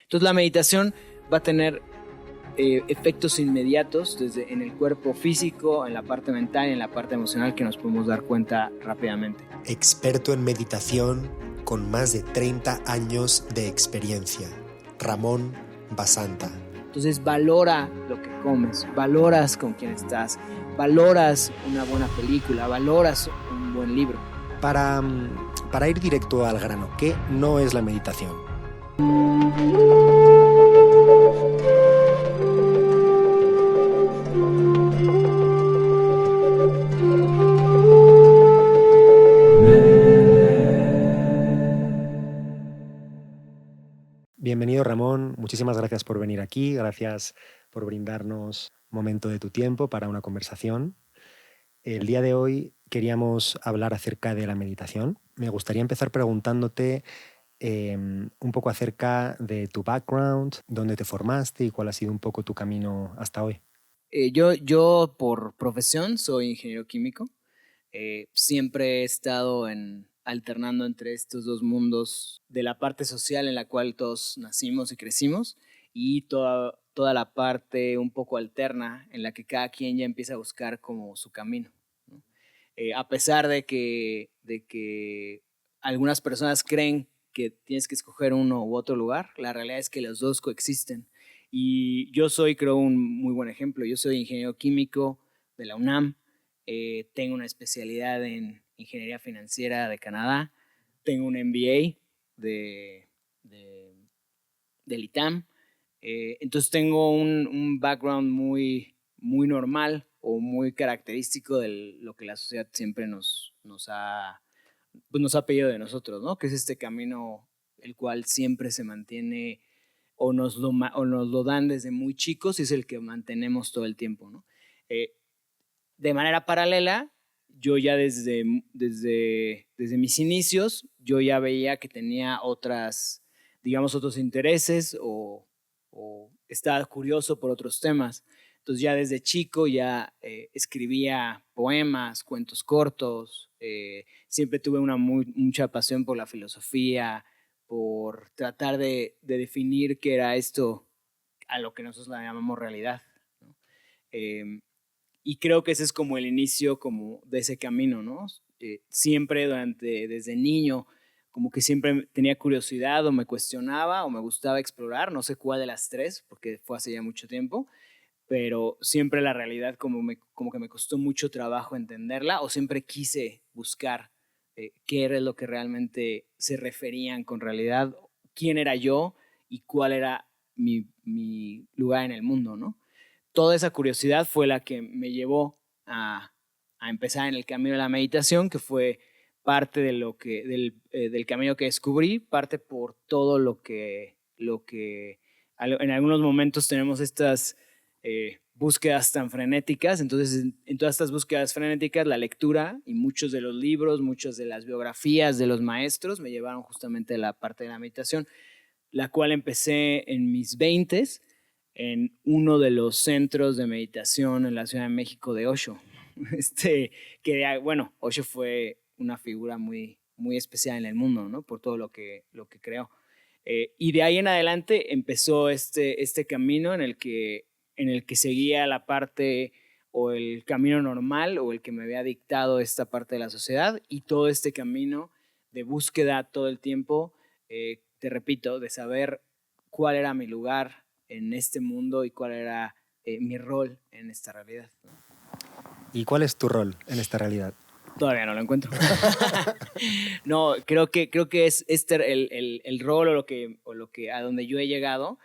Entonces la meditación va a tener efectos inmediatos desde en el cuerpo físico, en la parte mental y en la parte emocional que nos podemos dar cuenta rápidamente. Experto en meditación con más de 30 años de experiencia, Ramón Basanta. Entonces valora lo que comes, valoras con quién estás, valoras una buena película, valoras un buen libro. Para ir directo al grano, ¿qué no es la meditación? Bienvenido, Ramón. Muchísimas gracias por venir aquí. Gracias por brindarnos un momento de tu tiempo para una conversación. El día de hoy queríamos hablar acerca de la meditación. Me gustaría empezar preguntándote un poco acerca de tu background, dónde te formaste y cuál ha sido un poco tu camino hasta hoy. Yo por profesión soy ingeniero químico. Siempre he estado alternando entre estos dos mundos de la parte social en la cual todos nacimos y crecimos y toda la parte un poco alterna en la que cada quien ya empieza a buscar como su camino, ¿no? A pesar de que algunas personas creen que tienes que escoger uno u otro lugar, la realidad es que los dos coexisten. Y yo soy, creo, un muy buen ejemplo. Yo soy ingeniero químico de la UNAM, tengo una especialidad en ingeniería financiera de Canadá, tengo un MBA de, de, del ITAM, entonces tengo un background muy normal o muy característico de lo que la sociedad siempre nos ha pedido de nosotros, ¿no? Que es este camino el cual siempre se mantiene o nos lo dan desde muy chicos y es el que mantenemos todo el tiempo, ¿no? De manera paralela, yo ya desde mis inicios, yo ya veía que tenía otros intereses o estaba curioso por otros temas. Entonces ya desde chico ya escribía poemas, cuentos cortos, siempre tuve mucha pasión por la filosofía, por tratar de definir qué era esto a lo que nosotros la llamamos realidad, ¿no? Y creo que ese es como el inicio como de ese camino, ¿no? Siempre desde niño, como que siempre tenía curiosidad o me cuestionaba o me gustaba explorar, no sé cuál de las tres, porque fue hace ya mucho tiempo, pero siempre la realidad como que me costó mucho trabajo entenderla o siempre quise buscar qué era lo que realmente se referían con realidad, quién era yo y cuál era mi lugar en el mundo, ¿no? Toda esa curiosidad fue la que me llevó a empezar en el camino de la meditación, que fue parte del camino que descubrí, parte por todo lo que en algunos momentos tenemos estas búsquedas tan frenéticas. Entonces, en todas estas búsquedas frenéticas, la lectura y muchos de los libros, muchas de las biografías de los maestros me llevaron justamente a la parte de la meditación, la cual empecé en mis 20s en uno de los centros de meditación en la Ciudad de México de Osho. Bueno, Osho fue una figura muy especial en el mundo, ¿no? Por todo lo que creó. Y de ahí en adelante empezó este camino en el que seguía la parte o el camino normal o el que me había dictado esta parte de la sociedad y todo este camino de búsqueda todo el tiempo, te repito, de saber cuál era mi lugar en este mundo y cuál era mi rol en esta realidad, ¿no? ¿Y cuál es tu rol en esta realidad? Todavía no lo encuentro. No, creo que es el rol o lo que a donde yo he llegado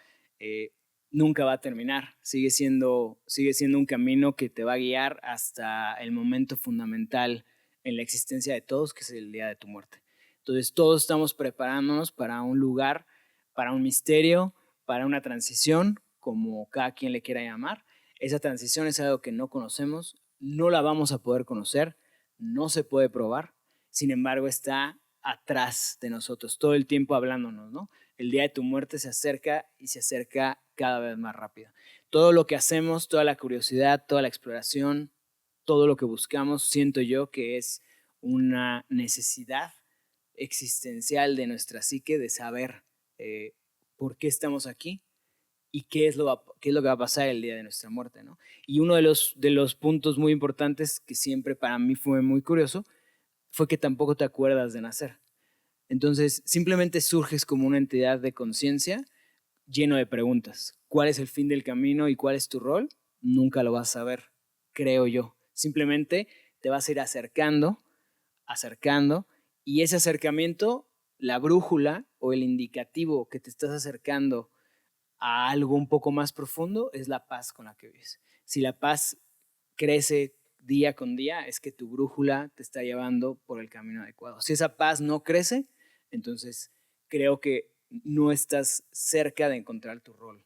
nunca va a terminar. Sigue siendo un camino que te va a guiar hasta el momento fundamental en la existencia de todos, que es el día de tu muerte. Entonces todos estamos preparándonos para un lugar, para un misterio, para una transición, como cada quien le quiera llamar. Esa transición es algo que no conocemos, no la vamos a poder conocer, no se puede probar, sin embargo está atrás de nosotros, todo el tiempo hablándonos, ¿no? El día de tu muerte se acerca y se acerca cada vez más rápido. Todo lo que hacemos, toda la curiosidad, toda la exploración, todo lo que buscamos, siento yo que es una necesidad existencial de nuestra psique de saber por qué estamos aquí y qué es lo que va a pasar el día de nuestra muerte, ¿no? Y uno de los puntos muy importantes que siempre para mí fue muy curioso fue que tampoco te acuerdas de nacer. Entonces, simplemente surges como una entidad de conciencia lleno de preguntas. ¿Cuál es el fin del camino y cuál es tu rol? Nunca lo vas a saber, creo yo. Simplemente te vas a ir acercando, acercando, y ese acercamiento, la brújula o el indicativo que te estás acercando a algo un poco más profundo es la paz con la que vives. Si la paz crece día con día, es que tu brújula te está llevando por el camino adecuado. Si esa paz no crece, entonces creo que no estás cerca de encontrar tu rol.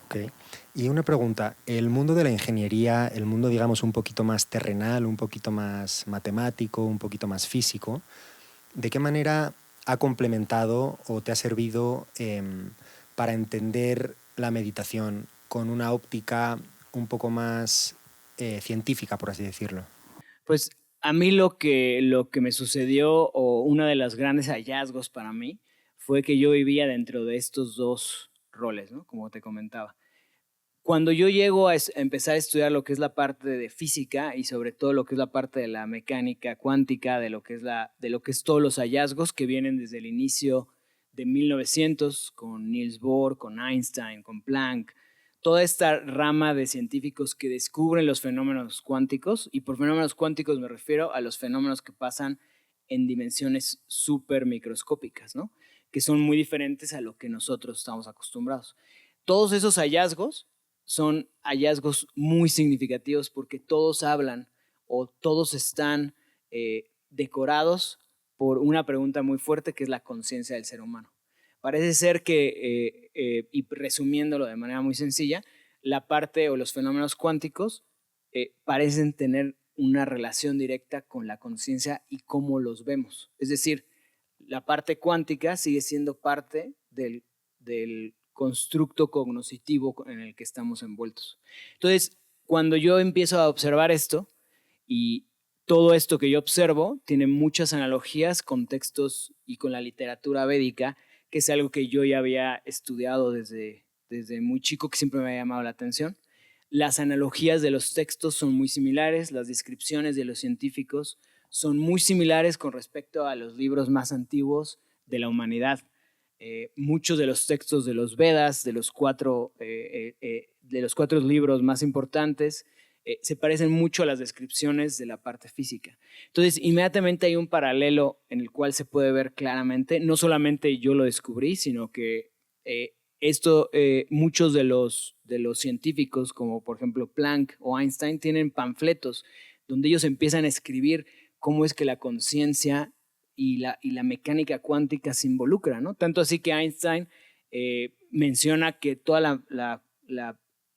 Ok. Y una pregunta, el mundo de la ingeniería, el mundo, digamos, un poquito más terrenal, un poquito más matemático, un poquito más físico, ¿de qué manera ha complementado o te ha servido para entender la meditación con una óptica un poco más científica, por así decirlo? Pues a mí lo que me sucedió, o uno de los grandes hallazgos para mí, fue que yo vivía dentro de estos dos roles, ¿no? Como te comentaba. Cuando yo llego a empezar a estudiar lo que es la parte de física y sobre todo lo que es la parte de la mecánica cuántica, de lo que es todos los hallazgos que vienen desde el inicio de 1900 con Niels Bohr, con Einstein, con Planck, toda esta rama de científicos que descubren los fenómenos cuánticos, y por fenómenos cuánticos me refiero a los fenómenos que pasan en dimensiones súper microscópicas, ¿no? Que son muy diferentes a lo que nosotros estamos acostumbrados. Todos esos hallazgos son hallazgos muy significativos porque todos hablan o todos están decorados por una pregunta muy fuerte que es la conciencia del ser humano. Parece ser que, y resumiéndolo de manera muy sencilla, la parte o los fenómenos cuánticos parecen tener una relación directa con la conciencia y cómo los vemos. Es decir, la parte cuántica sigue siendo parte del constructo cognoscitivo en el que estamos envueltos. Entonces, cuando yo empiezo a observar esto, y todo esto que yo observo tiene muchas analogías con textos y con la literatura védica, que es algo que yo ya había estudiado desde muy chico, que siempre me ha llamado la atención. Las analogías de los textos son muy similares, las descripciones de los científicos son muy similares con respecto a los libros más antiguos de la humanidad. Muchos de los textos de los Vedas, de los cuatro libros más importantes, se parecen mucho a las descripciones de la parte física. Entonces, inmediatamente hay un paralelo en el cual se puede ver claramente, no solamente yo lo descubrí, sino que muchos de los científicos, como por ejemplo Planck o Einstein, tienen panfletos donde ellos empiezan a escribir cómo es que la conciencia y la mecánica cuántica se involucran, ¿no? Tanto así que Einstein menciona que toda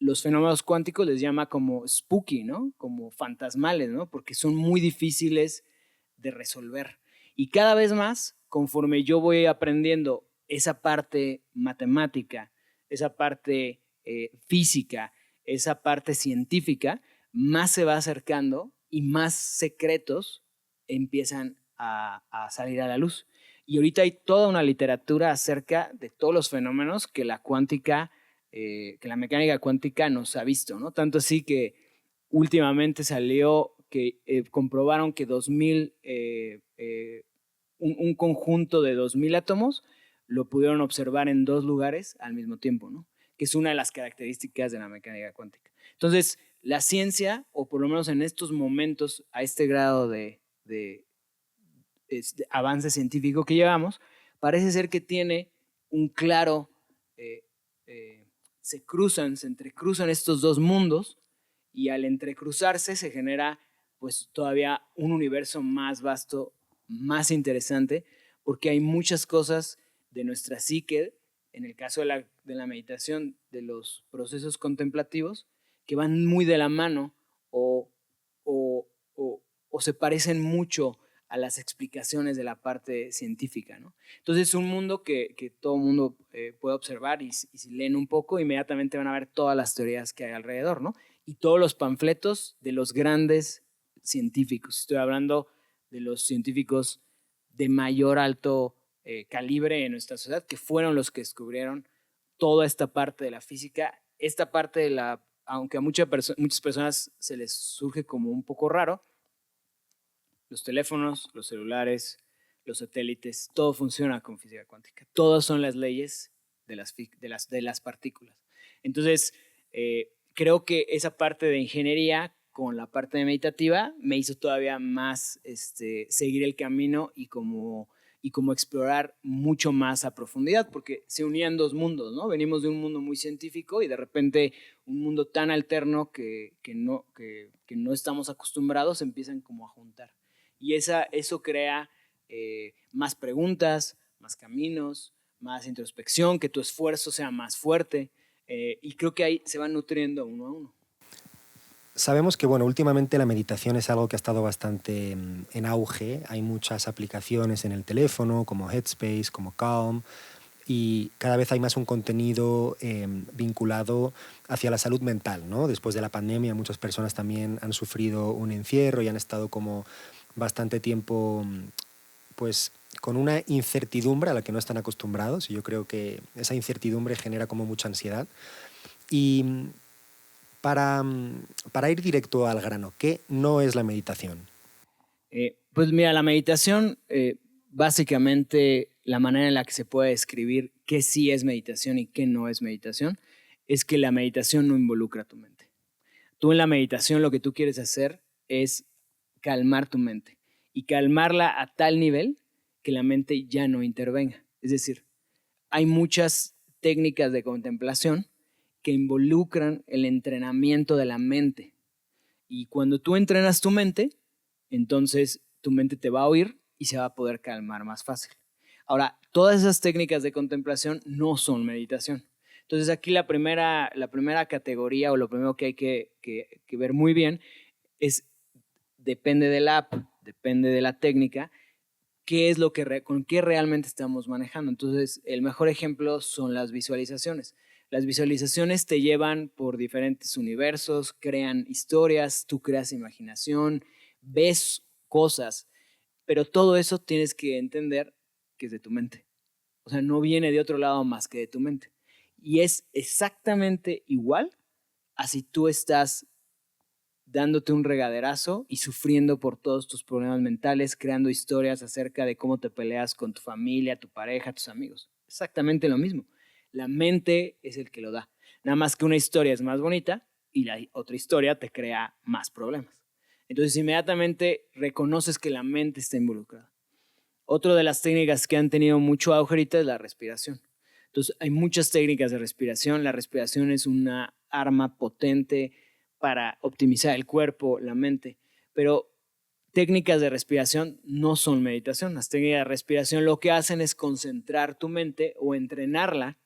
los fenómenos cuánticos les llama como spooky, ¿no? Como fantasmales, ¿no? Porque son muy difíciles de resolver. Y cada vez más, conforme yo voy aprendiendo esa parte matemática, esa parte física, esa parte científica, más se va acercando y más secretos empiezan a salir a la luz. Y ahorita hay toda una literatura acerca de todos los fenómenos que la cuántica, que la mecánica cuántica nos ha visto, ¿no? Tanto así que últimamente salió que comprobaron que un conjunto de 2000 átomos lo pudieron observar en dos lugares al mismo tiempo, ¿no? Que es una de las características de la mecánica cuántica. Entonces, la ciencia, o por lo menos en estos momentos, a este grado de avance científico que llevamos, parece ser que tiene un claro, se entrecruzan estos dos mundos, y al entrecruzarse se genera pues todavía un universo más vasto, más interesante, porque hay muchas cosas de nuestra psique, en el caso de la meditación, de los procesos contemplativos, que van muy de la mano o, o se parecen mucho a las explicaciones de la parte científica, ¿no? Entonces es un mundo que todo el mundo puede observar, y si leen un poco, inmediatamente van a ver todas las teorías que hay alrededor, ¿no? Y todos los panfletos de los grandes científicos. Estoy hablando de los científicos de mayor alto calibre en nuestra sociedad, que fueron los que descubrieron toda esta parte de la física, esta parte de la, aunque a muchas personas se les surge como un poco raro, los teléfonos, los celulares, los satélites, todo funciona con física cuántica. Todas son las leyes de las partículas. Entonces, creo que esa parte de ingeniería con la parte de meditativa me hizo todavía más seguir el camino y como explorar mucho más a profundidad, porque se unían dos mundos, ¿no? Venimos de un mundo muy científico y de repente un mundo tan alterno que no estamos acostumbrados empiezan como a juntar. Y eso crea más preguntas, más caminos, más introspección, que tu esfuerzo sea más fuerte, y creo que ahí se van nutriendo uno a uno. Sabemos que, bueno, últimamente la meditación es algo que ha estado bastante en auge. Hay muchas aplicaciones en el teléfono, como Headspace, como Calm, y cada vez hay más un contenido vinculado hacia la salud mental, ¿no? Después de la pandemia, muchas personas también han sufrido un encierro y han estado como bastante tiempo, pues, con una incertidumbre a la que no están acostumbrados, y yo creo que esa incertidumbre genera como mucha ansiedad. Y para ir directo al grano, ¿qué no es la meditación? Pues mira, la meditación, básicamente la manera en la que se puede describir qué sí es meditación y qué no es meditación, es que la meditación no involucra tu mente. Tú en la meditación lo que tú quieres hacer es calmar tu mente y calmarla a tal nivel que la mente ya no intervenga. Es decir, hay muchas técnicas de contemplación que involucran el entrenamiento de la mente. Y cuando tú entrenas tu mente, entonces tu mente te va a oír y se va a poder calmar más fácil. Ahora, todas esas técnicas de contemplación no son meditación. Entonces aquí la primera categoría o lo primero que hay que ver muy bien es, depende del app, depende de la técnica, qué es con qué realmente estamos manejando. Entonces, el mejor ejemplo son las visualizaciones. Las visualizaciones te llevan por diferentes universos, crean historias, tú creas imaginación, ves cosas, pero todo eso tienes que entender que es de tu mente. O sea, no viene de otro lado más que de tu mente. Y es exactamente igual a si tú estás dándote un regaderazo y sufriendo por todos tus problemas mentales, creando historias acerca de cómo te peleas con tu familia, tu pareja, tus amigos. Exactamente lo mismo. La mente es el que lo da. Nada más que una historia es más bonita y la otra historia te crea más problemas. Entonces inmediatamente reconoces que la mente está involucrada. Otra de las técnicas que han tenido mucho auge ahorita es la respiración. Entonces hay muchas técnicas de respiración. La respiración es una arma potente para optimizar el cuerpo, la mente, pero técnicas de respiración no son meditación. Las técnicas de respiración lo que hacen es concentrar tu mente o entrenarla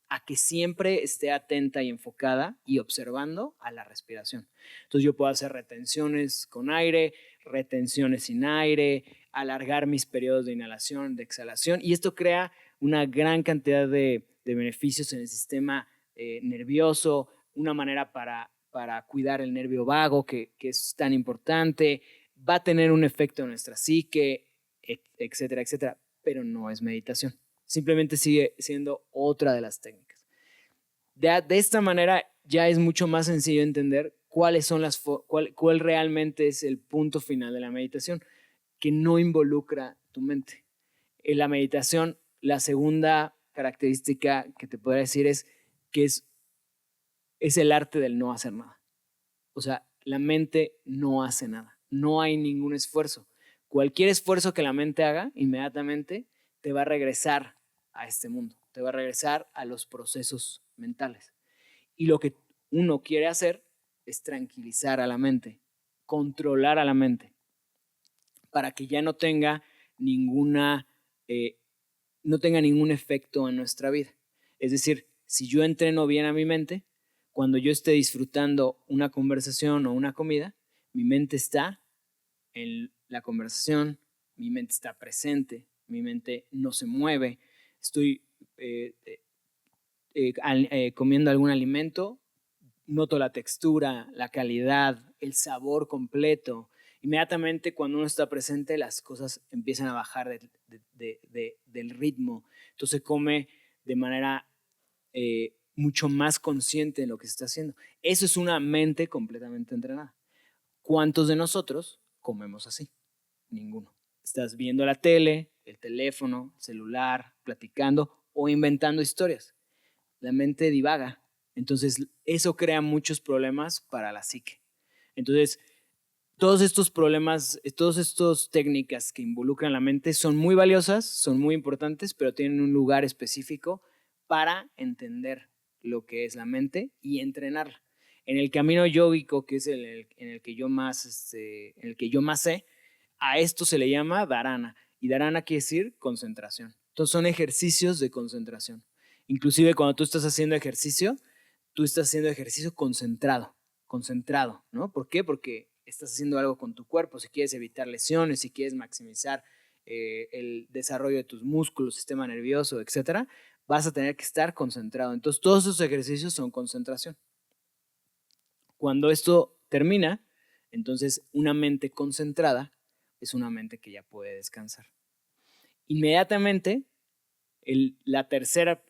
a que siempre esté atenta y enfocada y observando a la respiración. Entonces yo puedo hacer retenciones con aire, retenciones sin aire, alargar mis periodos de inhalación, de exhalación, y esto crea una gran cantidad de beneficios en el sistema nervioso, una manera para cuidar el nervio vago, que es tan importante, va a tener un efecto en nuestra psique, etcétera, etcétera, pero no es meditación. Simplemente sigue siendo otra de las técnicas. De esta manera ya es mucho más sencillo entender cuál realmente es el punto final de la meditación, que no involucra tu mente. En la meditación, la segunda característica que te podría decir es que es el arte del no hacer nada. O sea, la mente no hace nada, no hay ningún esfuerzo. Cualquier esfuerzo que la mente haga, inmediatamente te va a regresar a este mundo, te va a regresar a los procesos mentales. Y lo que uno quiere hacer es tranquilizar a la mente, controlar a la mente, para que ya no tenga no tenga ningún efecto en nuestra vida. Es decir, si yo entreno bien a mi mente, cuando yo esté disfrutando una conversación o una comida, mi mente está en la conversación, mi mente está presente, mi mente no se mueve, estoy comiendo algún alimento, noto la textura, la calidad, el sabor completo. inmediatamente cuando uno está presente las cosas empiezan a bajar del ritmo. Entonces se come de manera mucho más consciente de lo que se está haciendo. Eso es una mente completamente entrenada. ¿Cuántos de nosotros comemos así? Ninguno. Estás viendo la tele, el teléfono, el celular, platicando o inventando historias. La mente divaga. Entonces, eso crea muchos problemas para la psique. Entonces, todos estos problemas, todas estas técnicas que involucran la mente son muy valiosas, son muy importantes, pero tienen un lugar específico para entender lo que es la mente y entrenarla. En el camino yógico, que es en el que yo más, en el que yo más sé, a esto se le llama dharana. Y dharana quiere decir concentración. Entonces son ejercicios de concentración. Inclusive cuando tú estás haciendo ejercicio concentrado, ¿no? ¿Por qué? Porque estás haciendo algo con tu cuerpo. Si quieres evitar lesiones, si quieres maximizar el desarrollo de tus músculos, sistema nervioso, etcétera, vas a tener que estar concentrado. Entonces todos esos ejercicios son concentración. Cuando esto termina, entonces una mente concentrada es una mente que ya puede descansar. Inmediatamente, la tercera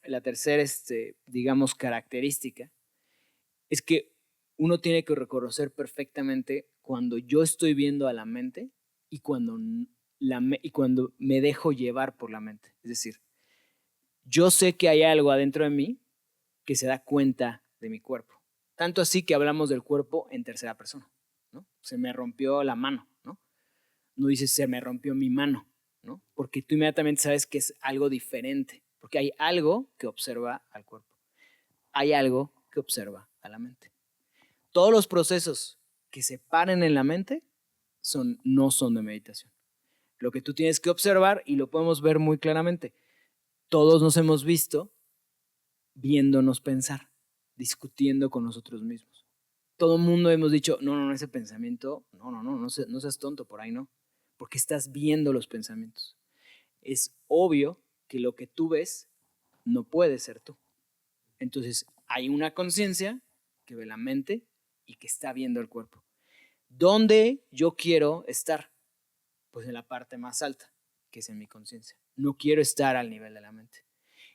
digamos, característica es que uno tiene que reconocer perfectamente cuando yo estoy viendo a la mente y cuando me dejo llevar por la mente. Es decir, yo sé que hay algo adentro de mí que se da cuenta de mi cuerpo. Tanto así que hablamos del cuerpo en tercera persona, ¿no? Se me rompió la mano, ¿no? No dices se me rompió mi mano, ¿no? Porque tú inmediatamente sabes que es algo diferente, porque hay algo que observa al cuerpo. Hay algo que observa a la mente. Todos los procesos que se paren en la mente no son de meditación. Lo que tú tienes que observar, y lo podemos ver muy claramente, todos nos hemos visto viéndonos pensar, discutiendo con nosotros mismos. Todo el mundo hemos dicho, no, ese pensamiento, no seas tonto, por ahí no, porque estás viendo los pensamientos. Es obvio que lo que tú ves no puede ser tú. Entonces, hay una conciencia que ve la mente y que está viendo el cuerpo. ¿Dónde yo quiero estar? Pues en la parte más alta, que es en mi conciencia. No quiero estar al nivel de la mente.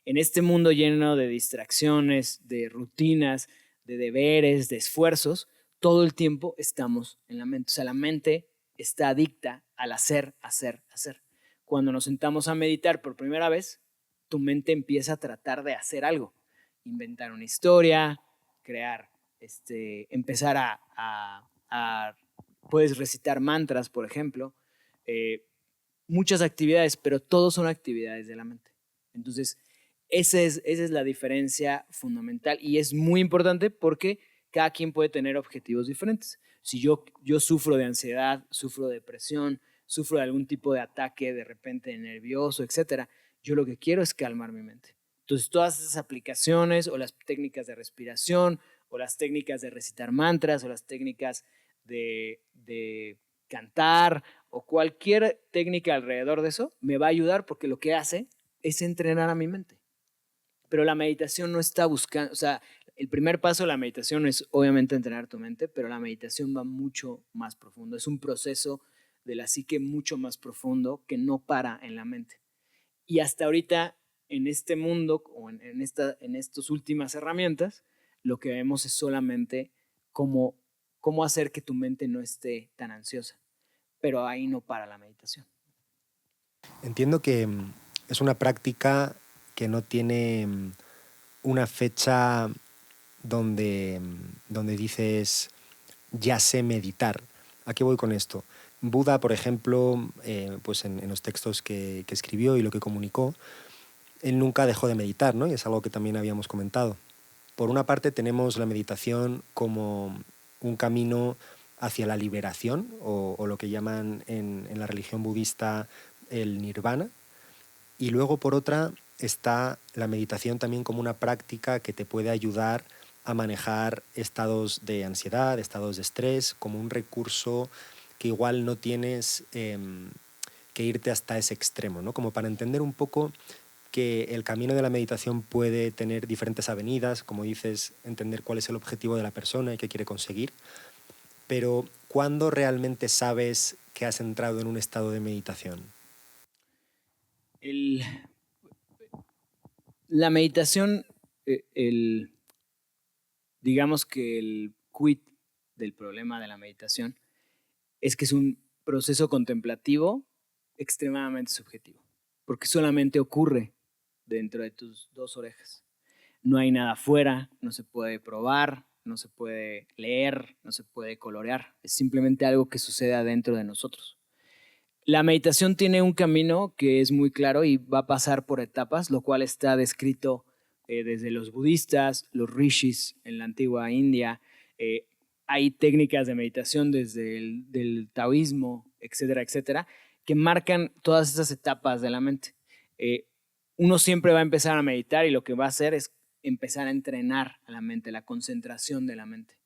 En este mundo lleno de distracciones, de rutinas, de deberes, de esfuerzos, todo el tiempo estamos en la mente. O sea, la mente está adicta al hacer. Cuando nos sentamos a meditar por primera vez, tu mente empieza a tratar de hacer algo. Inventar una historia, crear, empezar puedes recitar mantras, por ejemplo, muchas actividades, pero todos son actividades de la mente. Entonces, esa es la diferencia fundamental y es muy importante porque cada quien puede tener objetivos diferentes. Si yo sufro de ansiedad, sufro de depresión, sufro de algún tipo de ataque de repente nervioso, etcétera, yo lo que quiero es calmar mi mente. Entonces, todas esas aplicaciones o las técnicas de respiración o las técnicas de recitar mantras o las técnicas de cantar o cualquier técnica alrededor de eso me va a ayudar porque lo que hace es entrenar a mi mente. Pero la meditación no está buscando, o sea, el primer paso de la meditación es obviamente entrenar tu mente, pero la meditación va mucho más profundo. Es un proceso de la psique mucho más profundo que no para en la mente. Y hasta ahorita, en este mundo o en estas últimas herramientas, lo que vemos es solamente cómo hacer que tu mente no esté tan ansiosa. Pero ahí no para la meditación. Entiendo que es una práctica que no tiene una fecha donde dices ya sé meditar. ¿A qué voy con esto? Buda, por ejemplo, pues en los textos que escribió y lo que comunicó, él nunca dejó de meditar, ¿no? Y es algo que también habíamos comentado. Por una parte tenemos la meditación como un camino hacia la liberación, o lo que llaman en la religión budista el nirvana, y luego por otra está la meditación también como una práctica que te puede ayudar a manejar estados de ansiedad, estados de estrés, como un recurso que igual no tienes que irte hasta ese extremo, ¿no? Como para entender un poco que el camino de la meditación puede tener diferentes avenidas, como dices, entender cuál es el objetivo de la persona y qué quiere conseguir, pero ¿cuándo realmente sabes que has entrado en un estado de meditación? La meditación, digamos que el quid del problema de la meditación es que es un proceso contemplativo extremadamente subjetivo, porque solamente ocurre dentro de tus dos orejas. No hay nada afuera, no se puede probar, no se puede leer, no se puede colorear. Es simplemente algo que sucede adentro de nosotros. La meditación tiene un camino que es muy claro y va a pasar por etapas, lo cual está descrito desde los budistas, los rishis en la antigua India. Hay técnicas de meditación desde del taoísmo, etcétera, etcétera, que marcan todas estas etapas de la mente. Uno siempre va a empezar a meditar y lo que va a hacer es empezar a entrenar a la mente, la concentración de la mente.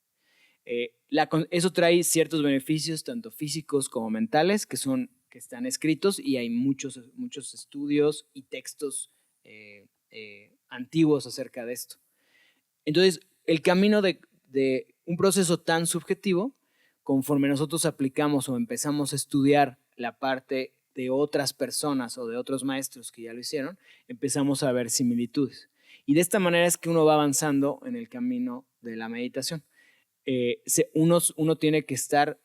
Eso trae ciertos beneficios, tanto físicos como mentales, que están escritos y hay muchos estudios y textos antiguos acerca de esto. Entonces, el camino de un proceso tan subjetivo, conforme nosotros aplicamos o empezamos a estudiar la parte de otras personas o de otros maestros que ya lo hicieron, empezamos a ver similitudes. Y de esta manera es que uno va avanzando en el camino de la meditación. Uno tiene que estar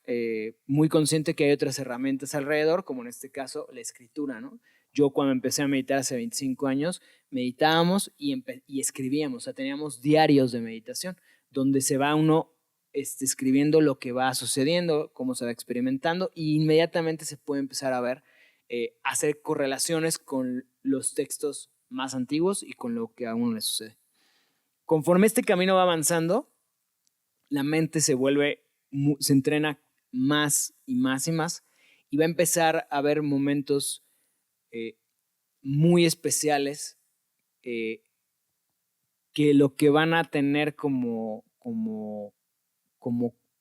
muy consciente que hay otras herramientas alrededor, como en este caso la escritura, ¿no? Yo cuando empecé a meditar hace 25 años, meditábamos y escribíamos, o sea, teníamos diarios de meditación, donde se va uno escribiendo lo que va sucediendo, cómo se va experimentando, y inmediatamente se puede empezar a ver, hacer correlaciones con los textos más antiguos y con lo que a uno le sucede. Conforme este camino va avanzando, la mente se entrena más y más y más y va a empezar a haber momentos muy especiales que lo que van a tener como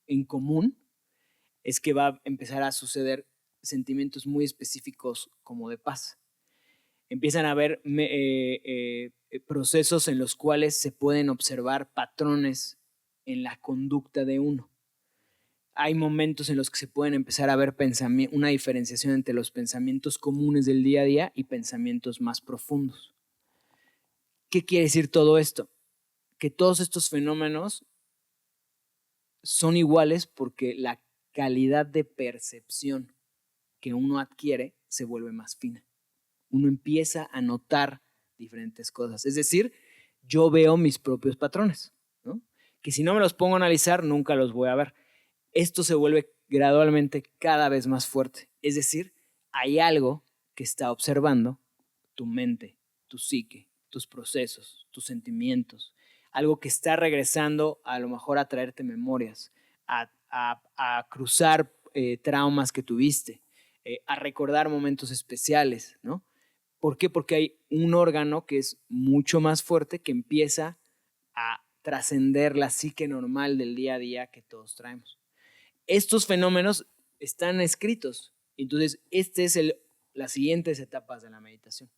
en común es que va a empezar a suceder sentimientos muy específicos como de paz. Empiezan a haber procesos en los cuales se pueden observar patrones en la conducta de uno. Hay momentos en los que se pueden empezar a ver una diferenciación entre los pensamientos comunes del día a día y pensamientos más profundos. ¿Qué quiere decir todo esto? Que todos estos fenómenos son iguales porque la calidad de percepción que uno adquiere se vuelve más fina. Uno empieza a notar diferentes cosas. Es decir, yo veo mis propios patrones, ¿no? Que si no me los pongo a analizar, nunca los voy a ver. Esto se vuelve gradualmente cada vez más fuerte. Es decir, hay algo que está observando tu mente, tu psique, tus procesos, tus sentimientos. Algo que está regresando a lo mejor a traerte memorias, a cruzar traumas que tuviste, a recordar momentos especiales, ¿no? ¿Por qué? Porque hay un órgano que es mucho más fuerte que empieza a trascender la psique normal del día a día que todos traemos. Estos fenómenos están escritos. Entonces, las siguientes etapas de la meditación.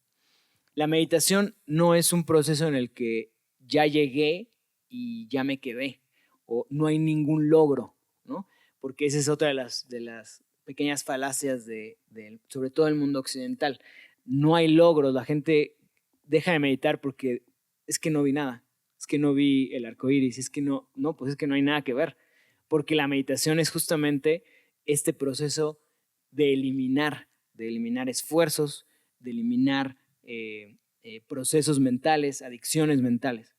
La meditación no es un proceso en el que ya llegué y ya me quedé, o no hay ningún logro, ¿no? Porque esa es otra de las pequeñas falacias sobre todo el mundo occidental. No hay logros, la gente deja de meditar porque es que no vi nada, es que no vi el arco iris, es que pues es que no hay nada que ver, porque la meditación es justamente este proceso de eliminar esfuerzos, de eliminar procesos mentales, adicciones mentales.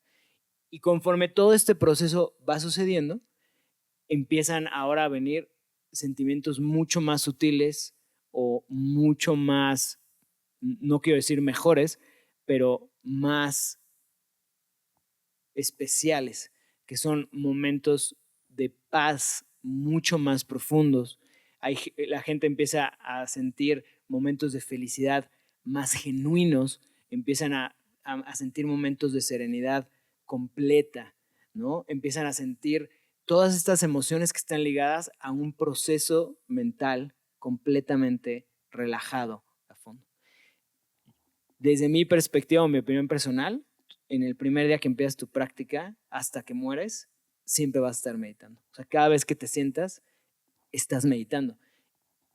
Y conforme todo este proceso va sucediendo, empiezan ahora a venir sentimientos mucho más sutiles o mucho más, no quiero decir mejores, pero más especiales, que son momentos de paz mucho más profundos. La gente empieza a sentir momentos de felicidad más genuinos, empiezan a sentir momentos de serenidad completa, ¿no? Empiezan a sentir todas estas emociones que están ligadas a un proceso mental completamente relajado a fondo. Desde mi perspectiva o mi opinión personal, en el primer día que empiezas tu práctica hasta que mueres, siempre vas a estar meditando. O sea, cada vez que te sientas, estás meditando.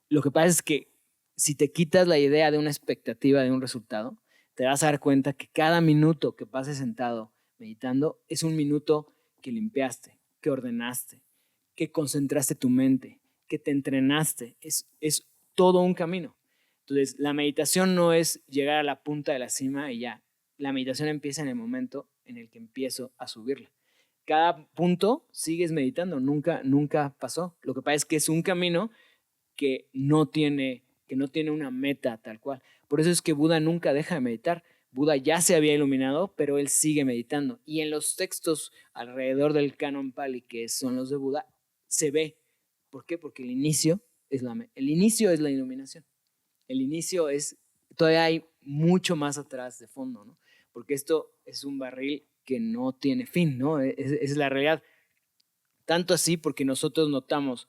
Lo que pasa es que si te quitas la idea de una expectativa de un resultado, te vas a dar cuenta que cada minuto que pases sentado meditando es un minuto que limpiaste, que ordenaste, que concentraste tu mente, que te entrenaste. Es todo un camino. Entonces, la meditación no es llegar a la punta de la cima y ya. La meditación empieza en el momento en el que empiezo a subirla. Cada punto sigues meditando, nunca pasó. Lo que pasa es que es un camino que no tiene una meta tal cual. Por eso es que Buda nunca deja de meditar. Buda ya se había iluminado, pero él sigue meditando. Y en los textos alrededor del canon Pali, que son los de Buda, se ve. ¿Por qué? Porque el inicio es la iluminación. El inicio es, todavía hay mucho más atrás de fondo, ¿no? Porque esto es un barril que no tiene fin, ¿no? Es la realidad. Tanto así porque nosotros notamos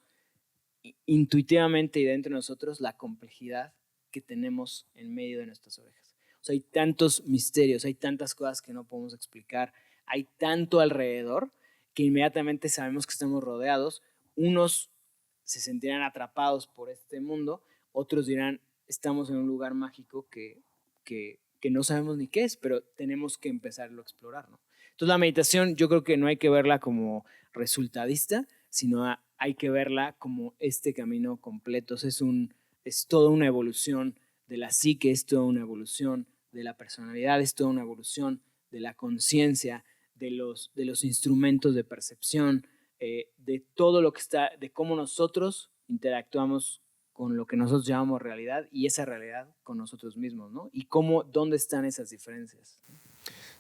intuitivamente y dentro de nosotros la complejidad que tenemos en medio de nuestras orejas. O sea, hay tantos misterios, hay tantas cosas que no podemos explicar, hay tanto alrededor que inmediatamente sabemos que estamos rodeados. Unos se sentirán atrapados por este mundo, otros dirán, estamos en un lugar mágico que no sabemos ni qué es, pero tenemos que empezarlo a explorar, ¿no? Entonces la meditación yo creo que no hay que verla como resultadista, sino hay que verla como este camino completo. O sea, es toda una evolución de la psique, es toda una evolución de la personalidad, es toda una evolución de la conciencia, de los instrumentos de percepción, de todo lo que está, de cómo nosotros interactuamos con lo que nosotros llamamos realidad y esa realidad con nosotros mismos, ¿no? Y dónde están esas diferencias.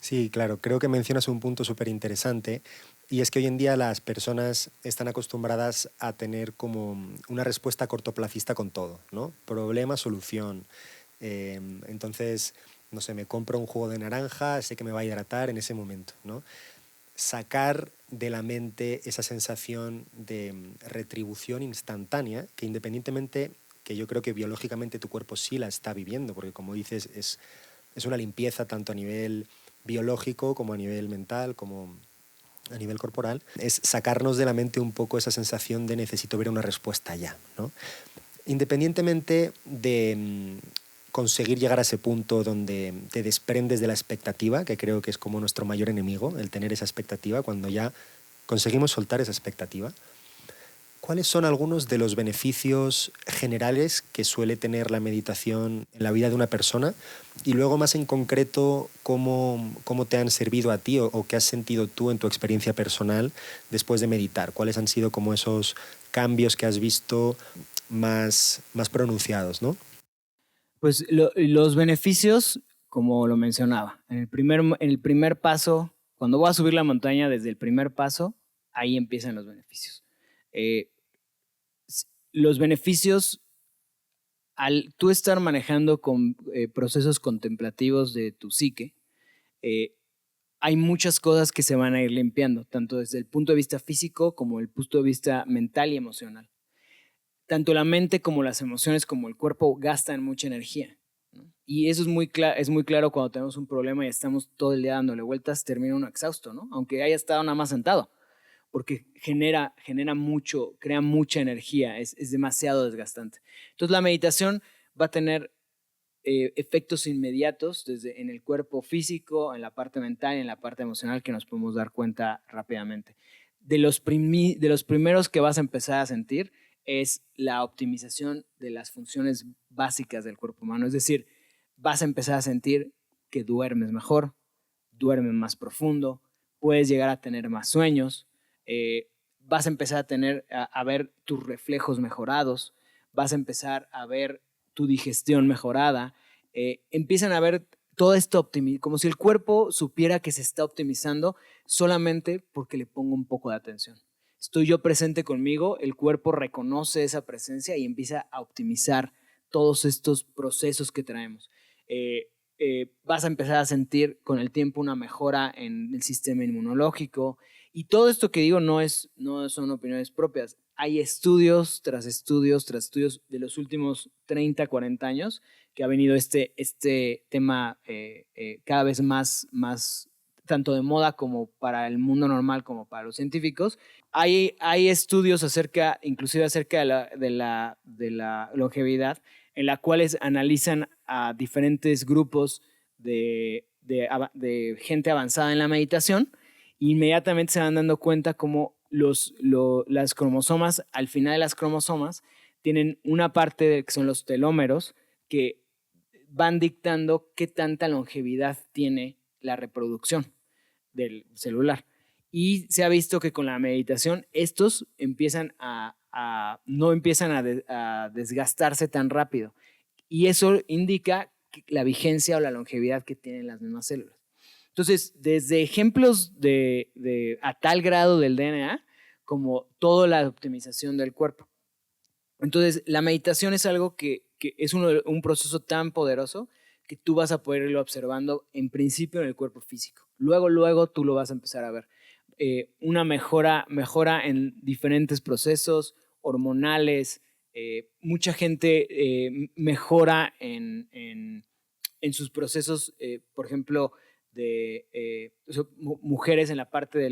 Sí, claro, creo que mencionas un punto súper interesante y es que hoy en día las personas están acostumbradas a tener como una respuesta cortoplacista con todo, ¿no? Problema, solución. Entonces, no sé, me compro un jugo de naranja, sé que me va a hidratar en ese momento, ¿no? Sacar de la mente esa sensación de retribución instantánea, que independientemente, que yo creo que biológicamente tu cuerpo sí la está viviendo, porque como dices, es una limpieza tanto a nivel biológico como a nivel mental, como a nivel corporal, es sacarnos de la mente un poco esa sensación de necesito ver una respuesta ya, ¿no? Independientemente de conseguir llegar a ese punto donde te desprendes de la expectativa, que creo que es como nuestro mayor enemigo, el tener esa expectativa, cuando ya conseguimos soltar esa expectativa, ¿cuáles son algunos de los beneficios generales que suele tener la meditación en la vida de una persona? Y luego, más en concreto, ¿cómo te han servido a ti o qué has sentido tú en tu experiencia personal después de meditar? ¿Cuáles han sido como esos cambios que has visto más pronunciados, ¿no? Pues los beneficios, como lo mencionaba, en el primer paso, cuando voy a subir la montaña, desde el primer paso, ahí empiezan los beneficios. Los beneficios, al tú estar manejando con procesos contemplativos de tu psique, hay muchas cosas que se van a ir limpiando, tanto desde el punto de vista físico como el punto de vista mental y emocional. Tanto la mente como las emociones como el cuerpo gastan mucha energía, ¿no? Y eso es muy claro cuando tenemos un problema y estamos todo el día dándole vueltas, termina uno exhausto, ¿no? Aunque haya estado nada más sentado, porque crea mucha energía, es demasiado desgastante. Entonces la meditación va a tener efectos inmediatos desde en el cuerpo físico, en la parte mental y en la parte emocional que nos podemos dar cuenta rápidamente. De los primeros que vas a empezar a sentir es la optimización de las funciones básicas del cuerpo humano. Es decir, vas a empezar a sentir que duermes mejor, duermes más profundo, puedes llegar a tener más sueños, vas a empezar a ver tus reflejos mejorados, vas a empezar a ver tu digestión mejorada, empiezan a ver todo esto como si el cuerpo supiera que se está optimizando solamente porque le pongo un poco de atención. Estoy yo presente conmigo, el cuerpo reconoce esa presencia y empieza a optimizar todos estos procesos que traemos. Vas a empezar a sentir con el tiempo una mejora en el sistema inmunológico y todo esto que digo no son opiniones propias. Hay estudios tras estudios tras estudios de los últimos 30, 40 años que ha venido este tema cada vez más tanto de moda como para el mundo normal como para los científicos. Hay estudios inclusive acerca de la longevidad, en la cuales analizan a diferentes grupos de gente avanzada en la meditación, e inmediatamente se van dando cuenta cómo las cromosomas, al final de las cromosomas, tienen una parte que son los telómeros, que van dictando qué tanta longevidad tiene la reproducción del celular. Y se ha visto que con la meditación estos no empiezan a desgastarse tan rápido. Y eso indica la vigencia o la longevidad que tienen las mismas células. Entonces, desde ejemplos a tal grado del DNA, como toda la optimización del cuerpo. Entonces, la meditación es algo que es un proceso tan poderoso que tú vas a poder irlo observando en principio en el cuerpo físico. Luego tú lo vas a empezar a ver. Una mejora en diferentes procesos hormonales. Mucha gente mejora en sus procesos, por ejemplo, mujeres en la parte de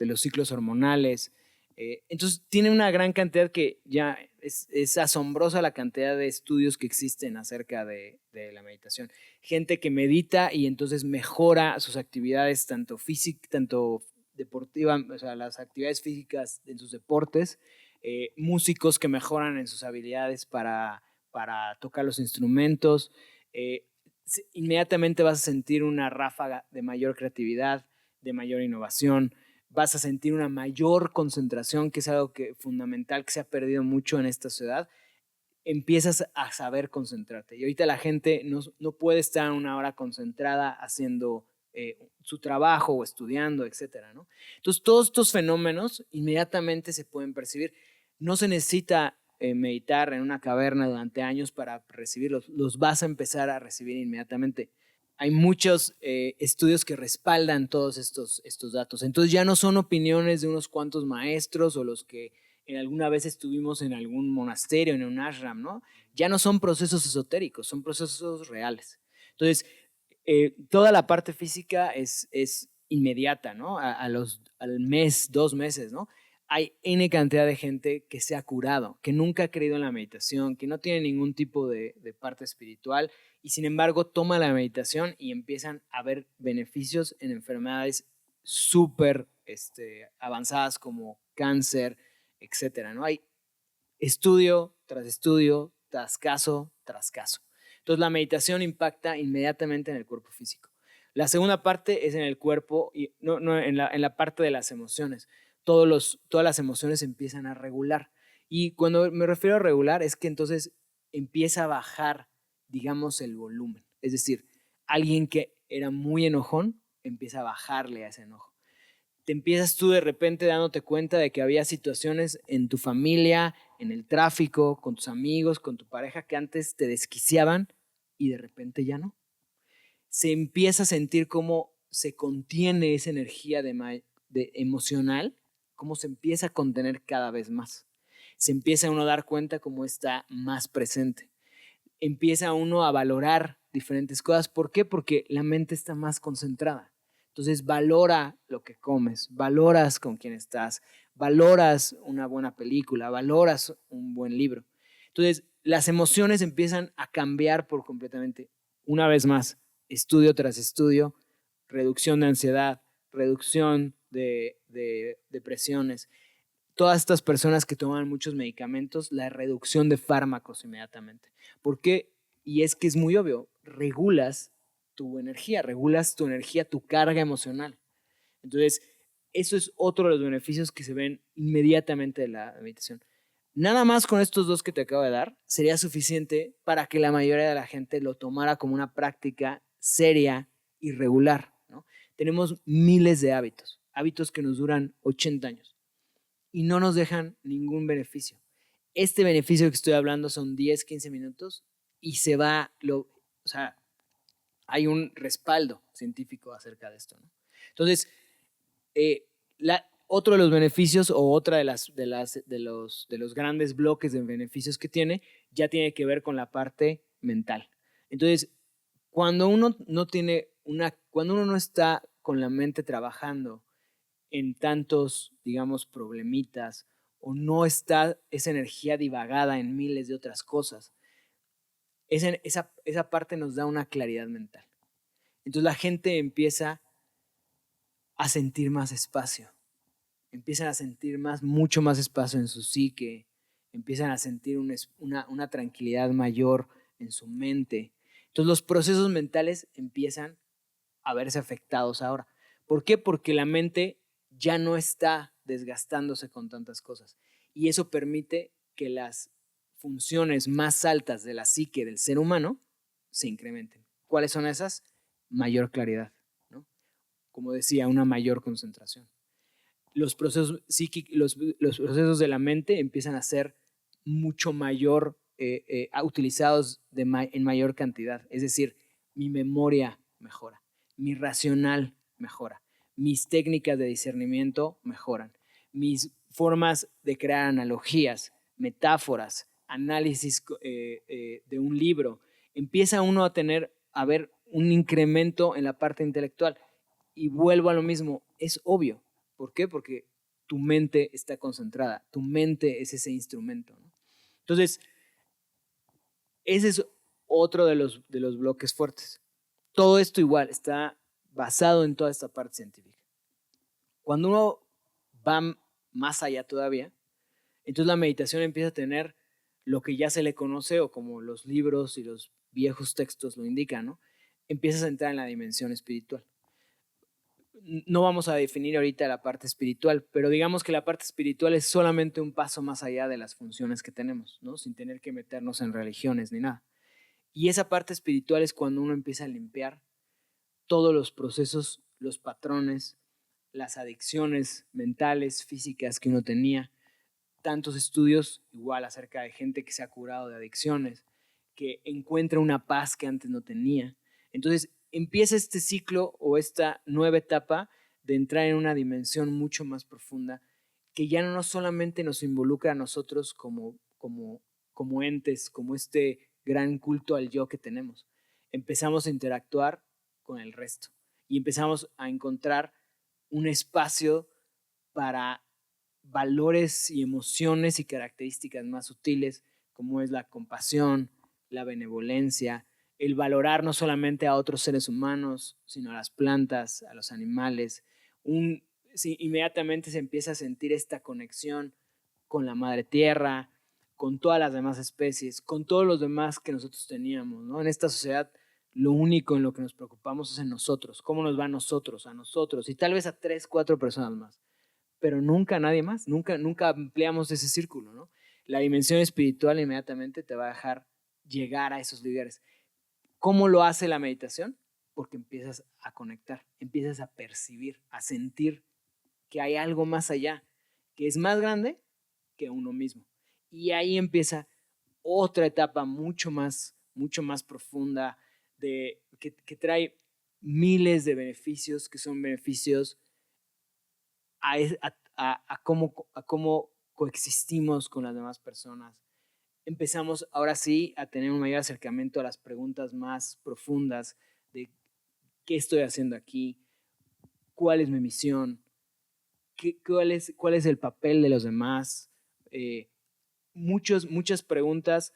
los ciclos hormonales. Entonces tiene una gran cantidad que ya es asombrosa la cantidad de estudios que existen acerca de la meditación. Gente que medita y entonces mejora sus actividades tanto deportivas, o sea, las actividades físicas en sus deportes, músicos que mejoran en sus habilidades para tocar los instrumentos. Inmediatamente vas a sentir una ráfaga de mayor creatividad, de mayor innovación. Vas a sentir una mayor concentración, que es algo fundamental que se ha perdido mucho en esta ciudad. Empiezas a saber concentrarte. Y ahorita la gente no puede estar una hora concentrada haciendo su trabajo o estudiando, etcétera, ¿no? Entonces, todos estos fenómenos inmediatamente se pueden percibir. No se necesita meditar en una caverna durante años para recibirlos. Los vas a empezar a recibir inmediatamente. Hay muchos estudios que respaldan todos estos datos. Entonces ya no son opiniones de unos cuantos maestros o los que alguna vez estuvimos en algún monasterio, en un ashram, ¿no? Ya no son procesos esotéricos, son procesos reales. Entonces, toda la parte física es inmediata, ¿no? Al mes, 2 meses, ¿no? Hay N cantidad de gente que se ha curado, que nunca ha creído en la meditación, que no tiene ningún tipo de parte espiritual, y sin embargo toma la meditación y empiezan a ver beneficios en enfermedades súper avanzadas como cáncer, etcétera, ¿no? Hay estudio tras caso tras caso. Entonces la meditación impacta inmediatamente en el cuerpo físico. La segunda parte es en el cuerpo, y en la parte de las emociones. Todas las emociones empiezan a regular. Y cuando me refiero a regular es que entonces empieza a bajar, digamos, el volumen. Es decir, alguien que era muy enojón empieza a bajarle a ese enojo. Te empiezas tú de repente dándote cuenta de que había situaciones en tu familia, en el tráfico, con tus amigos, con tu pareja, que antes te desquiciaban y de repente ya no. Se empieza a sentir cómo se contiene esa energía emocional, cómo se empieza a contener cada vez más. Se empieza uno a dar cuenta cómo está más presente. Empieza uno a valorar diferentes cosas. ¿Por qué? Porque la mente está más concentrada. Entonces valora lo que comes, valoras con quién estás, valoras una buena película, valoras un buen libro. Entonces las emociones empiezan a cambiar por completamente. Una vez más, estudio tras estudio, reducción de ansiedad, reducción de depresiones. Todas estas personas que toman muchos medicamentos, la reducción de fármacos inmediatamente. ¿Por qué? Y es que es muy obvio, regulas tu energía, tu carga emocional. Entonces, eso es otro de los beneficios que se ven inmediatamente de la meditación. Nada más con estos dos que te acabo de dar sería suficiente para que la mayoría de la gente lo tomara como una práctica seria y regular, ¿no? Tenemos miles de hábitos que nos duran 80 años y no nos dejan ningún beneficio. Este beneficio que estoy hablando son 10, 15 minutos y hay un respaldo científico acerca de esto, ¿no? Entonces, otro de los beneficios o otra de los grandes bloques de beneficios que tiene ya tiene que ver con la parte mental. Entonces, cuando uno no está con la mente trabajando en tantos, digamos, problemitas, o no está esa energía divagada en miles de otras cosas, esa parte nos da una claridad mental. Entonces la gente empieza a sentir más espacio, empiezan a sentir mucho más espacio en su psique, empiezan a sentir una tranquilidad mayor en su mente. Entonces los procesos mentales empiezan a verse afectados ahora. ¿Por qué? Porque la mente ya no está desgastándose con tantas cosas. Y eso permite que las funciones más altas de la psique del ser humano se incrementen. ¿Cuáles son esas? Mayor claridad, ¿no? Como decía, una mayor concentración. Los procesos psíquicos, los procesos de la mente empiezan a ser mucho mayor, utilizados en mayor cantidad. Es decir, mi memoria mejora, mi racional mejora, mis técnicas de discernimiento mejoran, mis formas de crear analogías, metáforas, análisis de un libro. Empieza uno a ver un incremento en la parte intelectual. Y vuelvo a lo mismo, es obvio. ¿Por qué? Porque tu mente está concentrada, tu mente es ese instrumento, ¿no? Entonces, ese es otro de los bloques fuertes. Todo esto igual está basado en toda esta parte científica. Cuando uno va más allá todavía, entonces la meditación empieza a tener lo que ya se le conoce, o como los libros y los viejos textos lo indican, ¿no? Empiezas a entrar en la dimensión espiritual. No vamos a definir ahorita la parte espiritual, pero digamos que la parte espiritual es solamente un paso más allá de las funciones que tenemos, ¿no? Sin tener que meternos en religiones ni nada. Y esa parte espiritual es cuando uno empieza a limpiar todos los procesos, los patrones, las adicciones mentales, físicas que uno tenía. Tantos estudios igual acerca de gente que se ha curado de adicciones, que encuentra una paz que antes no tenía. Entonces empieza este ciclo o esta nueva etapa de entrar en una dimensión mucho más profunda, que ya no solamente nos involucra a nosotros como entes, como este gran culto al yo que tenemos. Empezamos a interactuar con el resto y empezamos a encontrar un espacio para valores y emociones y características más sutiles, como es la compasión, la benevolencia, el valorar no solamente a otros seres humanos, sino a las plantas, a los animales. Inmediatamente se empieza a sentir esta conexión con la madre tierra, con todas las demás especies, con todos los demás que nosotros teníamos, ¿no? En esta sociedad lo único en lo que nos preocupamos es en nosotros, cómo nos va a nosotros, y tal vez a 3, 4 personas más, pero nunca a nadie más, nunca ampliamos ese círculo, ¿no? La dimensión espiritual inmediatamente te va a dejar llegar a esos líderes. ¿Cómo lo hace la meditación? Porque empiezas a conectar, empiezas a percibir, a sentir que hay algo más allá, que es más grande que uno mismo. Y ahí empieza otra etapa mucho más profunda, que trae miles de beneficios, que son beneficios a cómo coexistimos con las demás personas. Empezamos ahora sí a tener un mayor acercamiento a las preguntas más profundas de qué estoy haciendo aquí, cuál es mi misión, cuál es el papel de los demás. Muchas preguntas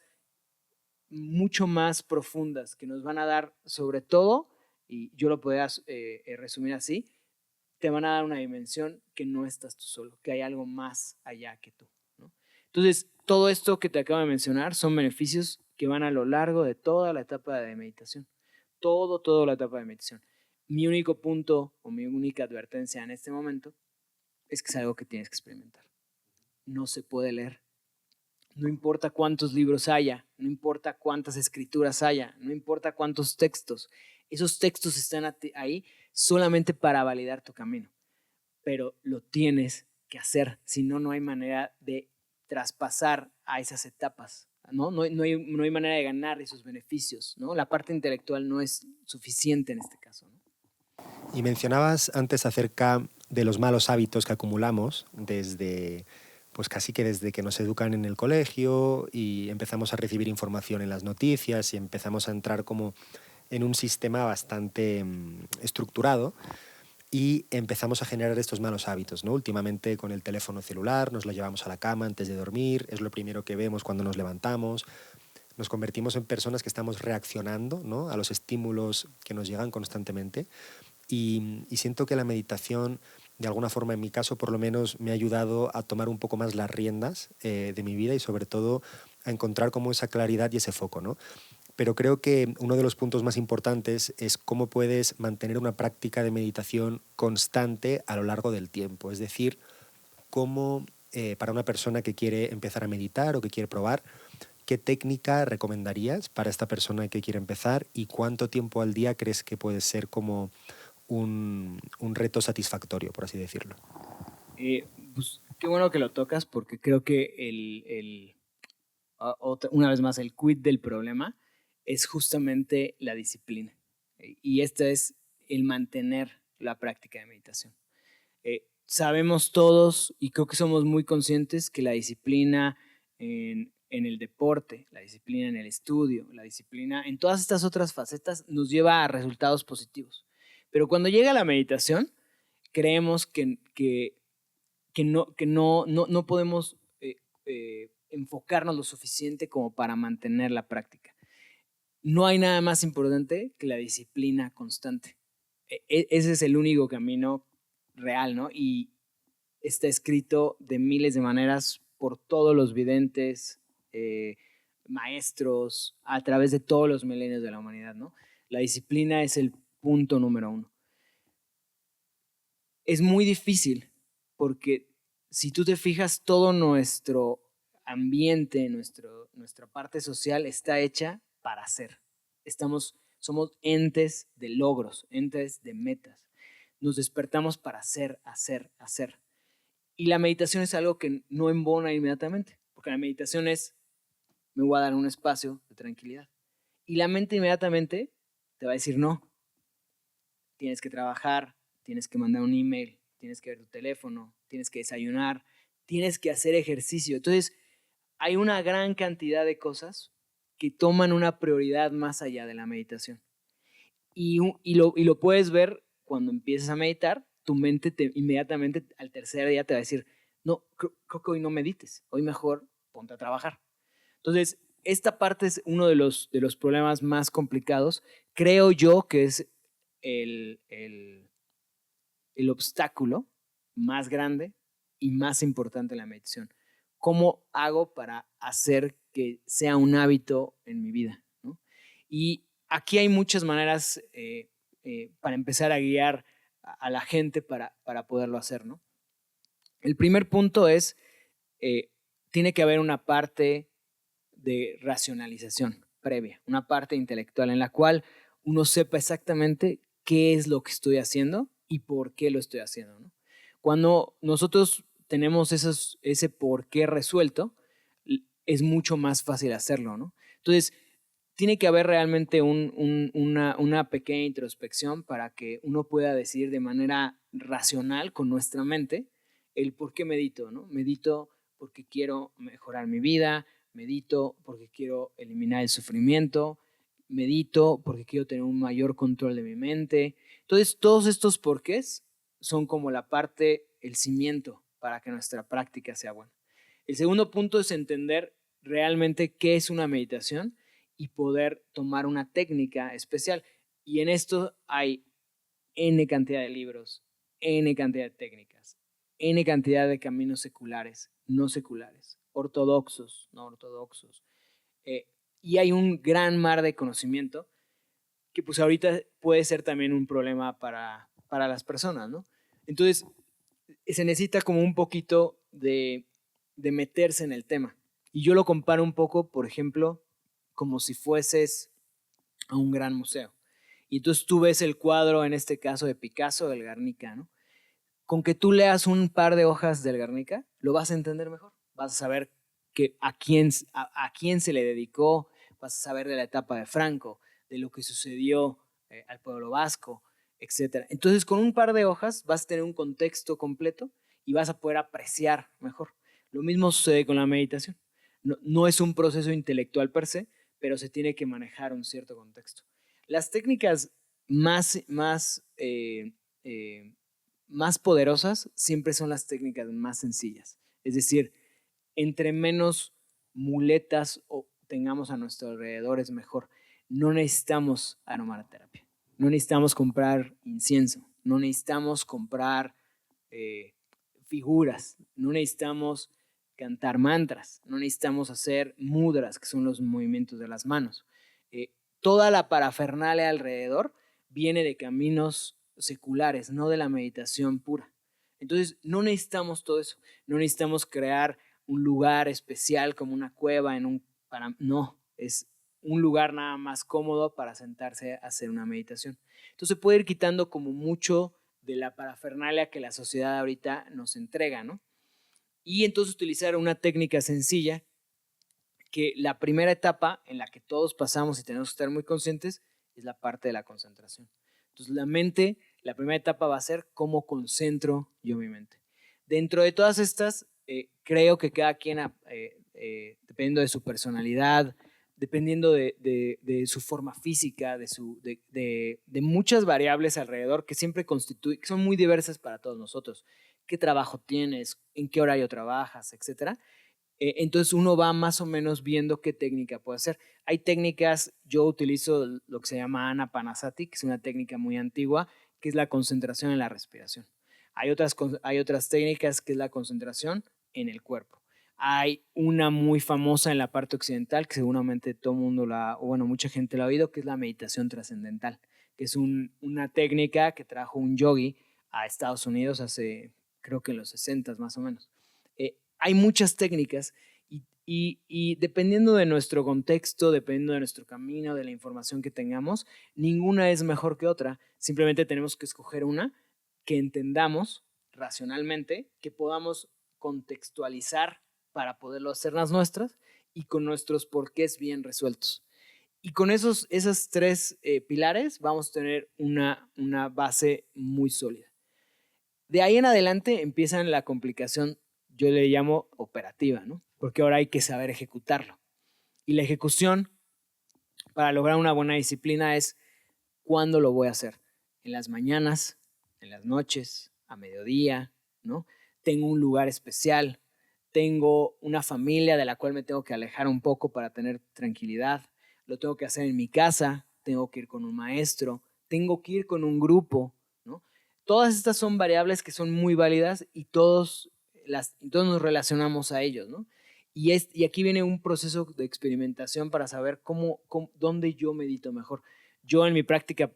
mucho más profundas que nos van a dar, sobre todo, y yo lo podría resumir así, te van a dar una dimensión que no estás tú solo, que hay algo más allá que tú, ¿no? Entonces, todo esto que te acabo de mencionar son beneficios que van a lo largo de toda la etapa de meditación. Toda la etapa de meditación. Mi único punto o mi única advertencia en este momento es que es algo que tienes que experimentar. No se puede leer. No importa cuántos libros haya, no importa cuántas escrituras haya, no importa cuántos textos. Esos textos están ahí solamente para validar tu camino, pero lo tienes que hacer, si no, no hay manera de traspasar a esas etapas, ¿no? No hay manera de ganar esos beneficios, ¿no? La parte intelectual no es suficiente en este caso, ¿no? Y mencionabas antes acerca de los malos hábitos que acumulamos pues casi que desde que nos educan en el colegio y empezamos a recibir información en las noticias y empezamos a entrar como en un sistema bastante estructurado. y empezamos a generar estos malos hábitos, ¿no? Últimamente con el teléfono celular nos lo llevamos a la cama antes de dormir, es lo primero que vemos cuando nos levantamos. Nos convertimos en personas que estamos reaccionando, ¿no?, a los estímulos que nos llegan constantemente y siento que la meditación, de alguna forma, en mi caso por lo menos, me ha ayudado a tomar un poco más las riendas de mi vida y sobre todo a encontrar como esa claridad y ese foco, ¿no? Pero creo que uno de los puntos más importantes es cómo puedes mantener una práctica de meditación constante a lo largo del tiempo. Es decir, cómo para una persona que quiere empezar a meditar o que quiere probar, ¿qué técnica recomendarías para esta persona que quiere empezar y cuánto tiempo al día crees que puede ser como un reto satisfactorio, por así decirlo? Pues qué bueno que lo tocas porque creo que una vez más, el quid del problema es justamente la disciplina. Y este es el mantener la práctica de meditación. Sabemos todos y creo que somos muy conscientes que la disciplina en el deporte, la disciplina en el estudio, la disciplina en todas estas otras facetas nos lleva a resultados positivos. Pero cuando llega la meditación, creemos que no podemos enfocarnos lo suficiente como para mantener la práctica. No hay nada más importante que la disciplina constante. Ese es el único camino real, ¿no? Y está escrito de miles de maneras por todos los videntes, maestros, a través de todos los milenios de la humanidad, ¿no? La disciplina es el punto número uno. Es muy difícil porque si tú te fijas, todo nuestro ambiente, nuestra parte social está hecha para hacer. Somos entes de logros, entes de metas. Nos despertamos para hacer, hacer, hacer. Y la meditación es algo que no embona inmediatamente, porque la meditación es, me voy a dar un espacio de tranquilidad. Y la mente inmediatamente te va a decir, no, tienes que trabajar, tienes que mandar un email, tienes que ver tu teléfono, tienes que desayunar, tienes que hacer ejercicio. Entonces, hay una gran cantidad de cosas que toman una prioridad más allá de la meditación. Y lo puedes ver cuando empiezas a meditar, tu mente inmediatamente al tercer día te va a decir, no, creo que hoy no medites, hoy mejor ponte a trabajar. Entonces, esta parte es uno de los problemas más complicados. Creo yo que es el, el, el obstáculo más grande y más importante en la meditación. ¿Cómo hago para hacer que sea un hábito en mi vida, ¿no? Y aquí hay muchas maneras para empezar a guiar a la gente para poderlo hacer, ¿no? El primer punto es, tiene que haber una parte de racionalización previa, una parte intelectual en la cual uno sepa exactamente qué es lo que estoy haciendo y por qué lo estoy haciendo, ¿no? Cuando nosotros tenemos ese por qué resuelto, es mucho más fácil hacerlo, ¿no? Entonces, tiene que haber realmente una pequeña introspección para que uno pueda decidir de manera racional con nuestra mente el por qué medito, ¿no? Medito porque quiero mejorar mi vida, medito porque quiero eliminar el sufrimiento, medito porque quiero tener un mayor control de mi mente. Entonces, todos estos porqués son como la parte, el cimiento para que nuestra práctica sea buena. El segundo punto es entender realmente qué es una meditación y poder tomar una técnica especial. Y en esto hay N cantidad de libros, N cantidad de técnicas, N cantidad de caminos seculares, no seculares, ortodoxos, no ortodoxos. Y hay un gran mar de conocimiento que pues ahorita puede ser también un problema para las personas, ¿no? Entonces, se necesita como un poquito de meterse en el tema. Y yo lo comparo un poco, por ejemplo, como si fueses a un gran museo. Y entonces tú ves el cuadro, en este caso de Picasso, del Guernica, ¿no? Con que tú leas un par de hojas del Guernica, lo vas a entender mejor. Vas a saber a quién se le dedicó, vas a saber de la etapa de Franco, de lo que sucedió al pueblo vasco, etc. Entonces, con un par de hojas vas a tener un contexto completo y vas a poder apreciar mejor. Lo mismo sucede con la meditación. No es un proceso intelectual per se, pero se tiene que manejar un cierto contexto. Las técnicas más más poderosas siempre son las técnicas más sencillas. Es decir, entre menos muletas tengamos a nuestro alrededor es mejor. No necesitamos aromaterapia, no necesitamos comprar incienso, no necesitamos comprar figuras, no necesitamos cantar mantras, no necesitamos hacer mudras, que son los movimientos de las manos. Toda la parafernalia alrededor viene de caminos seculares, no de la meditación pura. Entonces, no necesitamos todo eso, no necesitamos crear un lugar especial como una cueva no, es un lugar nada más cómodo para sentarse a hacer una meditación. Entonces se puede ir quitando como mucho de la parafernalia que la sociedad ahorita nos entrega, ¿no? Y entonces utilizar una técnica sencilla que la primera etapa en la que todos pasamos y tenemos que estar muy conscientes es la parte de la concentración. Entonces la mente, la primera etapa va a ser cómo concentro yo mi mente. Dentro de todas estas, creo que cada quien, dependiendo de su personalidad, dependiendo de su forma física, de muchas variables alrededor que siempre constituyen, que son muy diversas para todos nosotros. ¿Qué trabajo tienes? ¿En qué horario trabajas? Etcétera. Entonces uno va más o menos viendo qué técnica puede hacer. Hay técnicas, yo utilizo lo que se llama Anapanasati, que es una técnica muy antigua, que es la concentración en la respiración. Hay otras técnicas que es la concentración en el cuerpo. Hay una muy famosa en la parte occidental, que seguramente todo el mundo mucha gente la ha oído, que es la meditación trascendental, que es una técnica que trajo un yogi a Estados Unidos hace, creo que en los 60 más o menos. Hay muchas técnicas y dependiendo de nuestro contexto, dependiendo de nuestro camino, de la información que tengamos, ninguna es mejor que otra. Simplemente tenemos que escoger una que entendamos racionalmente, que podamos contextualizar para poderlo hacer las nuestras y con nuestros porqués bien resueltos. Y con esas tres pilares vamos a tener una base muy sólida. De ahí en adelante empiezan la complicación, yo le llamo operativa, ¿no? Porque ahora hay que saber ejecutarlo. Y la ejecución para lograr una buena disciplina es cuándo lo voy a hacer. En las mañanas, en las noches, a mediodía, ¿no? Tengo un lugar especial, tengo una familia de la cual me tengo que alejar un poco para tener tranquilidad, lo tengo que hacer en mi casa, tengo que ir con un maestro, tengo que ir con un grupo, ¿no? Todas estas son variables que son muy válidas y todos nos relacionamos a ellos, ¿no? Y aquí viene un proceso de experimentación para saber dónde yo medito mejor. Yo en mi práctica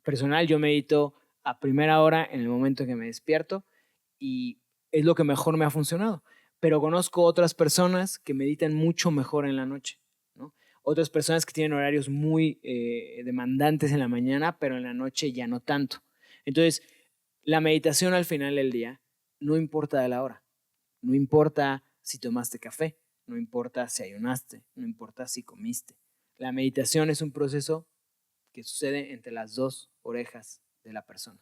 personal, yo medito a primera hora en el momento en que me despierto y es lo que mejor me ha funcionado. Pero conozco otras personas que meditan mucho mejor en la noche, ¿no? Otras personas que tienen horarios muy demandantes en la mañana, pero en la noche ya no tanto. Entonces, la meditación al final del día no importa de la hora, no importa si tomaste café, no importa si ayunaste, no importa si comiste. La meditación es un proceso que sucede entre las dos orejas de la persona.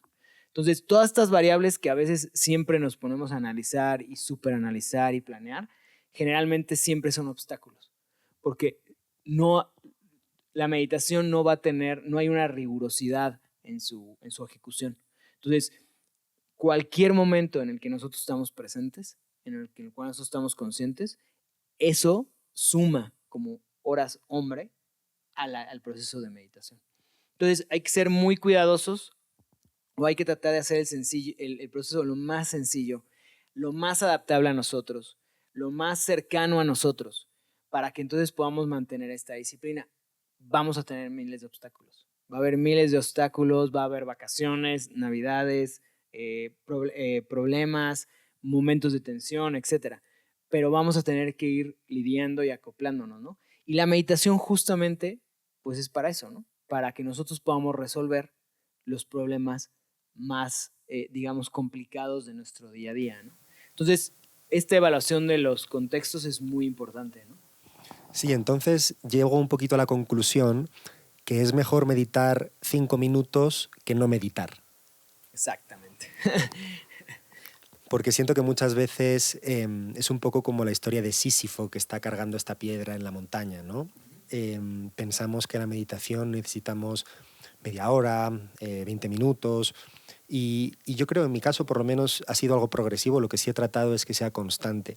Entonces, todas estas variables que a veces siempre nos ponemos a analizar y superanalizar y planear, generalmente siempre son obstáculos, porque la meditación no va a tener, no hay una rigurosidad en su ejecución. Entonces, cualquier momento en el que nosotros estamos presentes, en el cual nosotros estamos conscientes, eso suma como horas hombre al proceso de meditación. Entonces hay que ser muy cuidadosos o hay que tratar de hacer el proceso lo más sencillo, lo más adaptable a nosotros, lo más cercano a nosotros, para que entonces podamos mantener esta disciplina. Vamos a tener miles de obstáculos. Va a haber miles de obstáculos, va a haber vacaciones, navidades, problemas, momentos de tensión, etc. Pero vamos a tener que ir lidiando y acoplándonos, ¿no? Y la meditación justamente, pues es para eso, ¿no? Para que nosotros podamos resolver los problemas más, digamos, complicados de nuestro día a día, ¿no? Entonces, esta evaluación de los contextos es muy importante, ¿no? Sí, entonces llego un poquito a la conclusión que es mejor meditar 5 minutos que no meditar. Exactamente. Porque siento que muchas veces es un poco como la historia de Sísifo que está cargando esta piedra en la montaña, ¿no? pensamos que la meditación necesitamos media hora, 20 minutos. Y yo creo, en mi caso, por lo menos, ha sido algo progresivo. Lo que sí he tratado es que sea constante.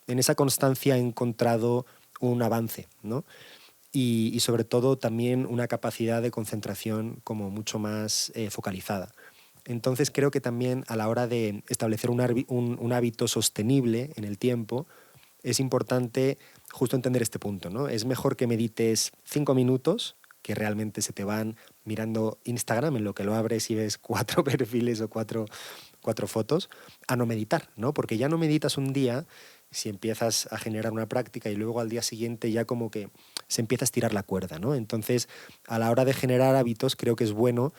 En esa constancia he encontrado un avance, ¿no? Y sobre todo también una capacidad de concentración como mucho más focalizada. Entonces creo que también a la hora de establecer un hábito sostenible en el tiempo, es importante justo entender este punto, ¿no? Es mejor que medites 5 minutos, que realmente se te van mirando Instagram, en lo que lo abres y ves 4 perfiles o cuatro fotos, a no meditar, ¿no? Porque ya no meditas un día si empiezas a generar una práctica y luego al día siguiente ya como que se empieza a estirar la cuerda, ¿no? Entonces, a la hora de generar hábitos, creo que es bueno,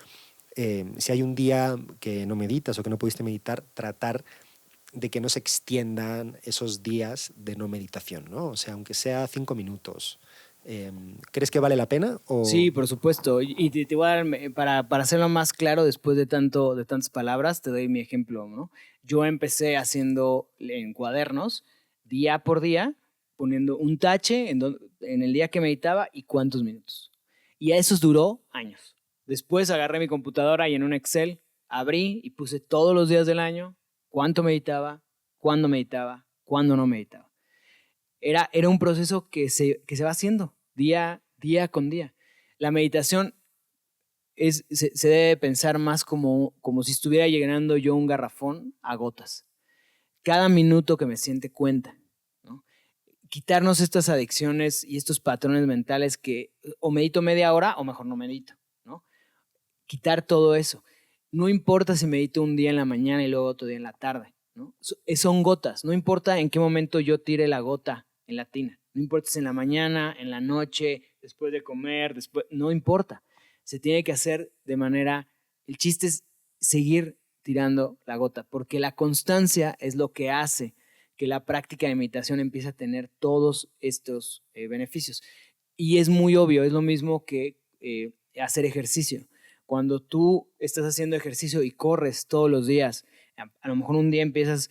si hay un día que no meditas o que no pudiste meditar, tratar de que no se extiendan esos días de no meditación, ¿no? O sea, aunque sea 5 minutos. ¿Crees que vale la pena? Sí, por supuesto. Y te voy a dar, para hacerlo más claro, después de tantas palabras, te doy mi ejemplo, ¿no? Yo empecé haciendo en cuadernos, día por día, poniendo un tache en el día que meditaba y cuántos minutos. Y a eso duró años. Después agarré mi computadora y en un Excel abrí y puse todos los días del año cuánto meditaba, cuándo no meditaba. Era un proceso que se va haciendo día con día. La meditación se debe pensar más como si estuviera llenando yo un garrafón a gotas. Cada minuto que me siente cuenta, ¿no? Quitarnos estas adicciones y estos patrones mentales que o medito media hora o mejor no medito, ¿no? Quitar todo eso. No importa si medito un día en la mañana y luego otro día en la tarde, ¿no? Son gotas. No importa en qué momento yo tire la gota en la tina. No importa si en la mañana, en la noche, después de comer, no importa. Se tiene que hacer de manera... El chiste es seguir tirando la gota, porque la constancia es lo que hace que la práctica de meditación empiece a tener todos estos beneficios. Y es muy obvio, es lo mismo que hacer ejercicio. Cuando tú estás haciendo ejercicio y corres todos los días, a lo mejor un día empiezas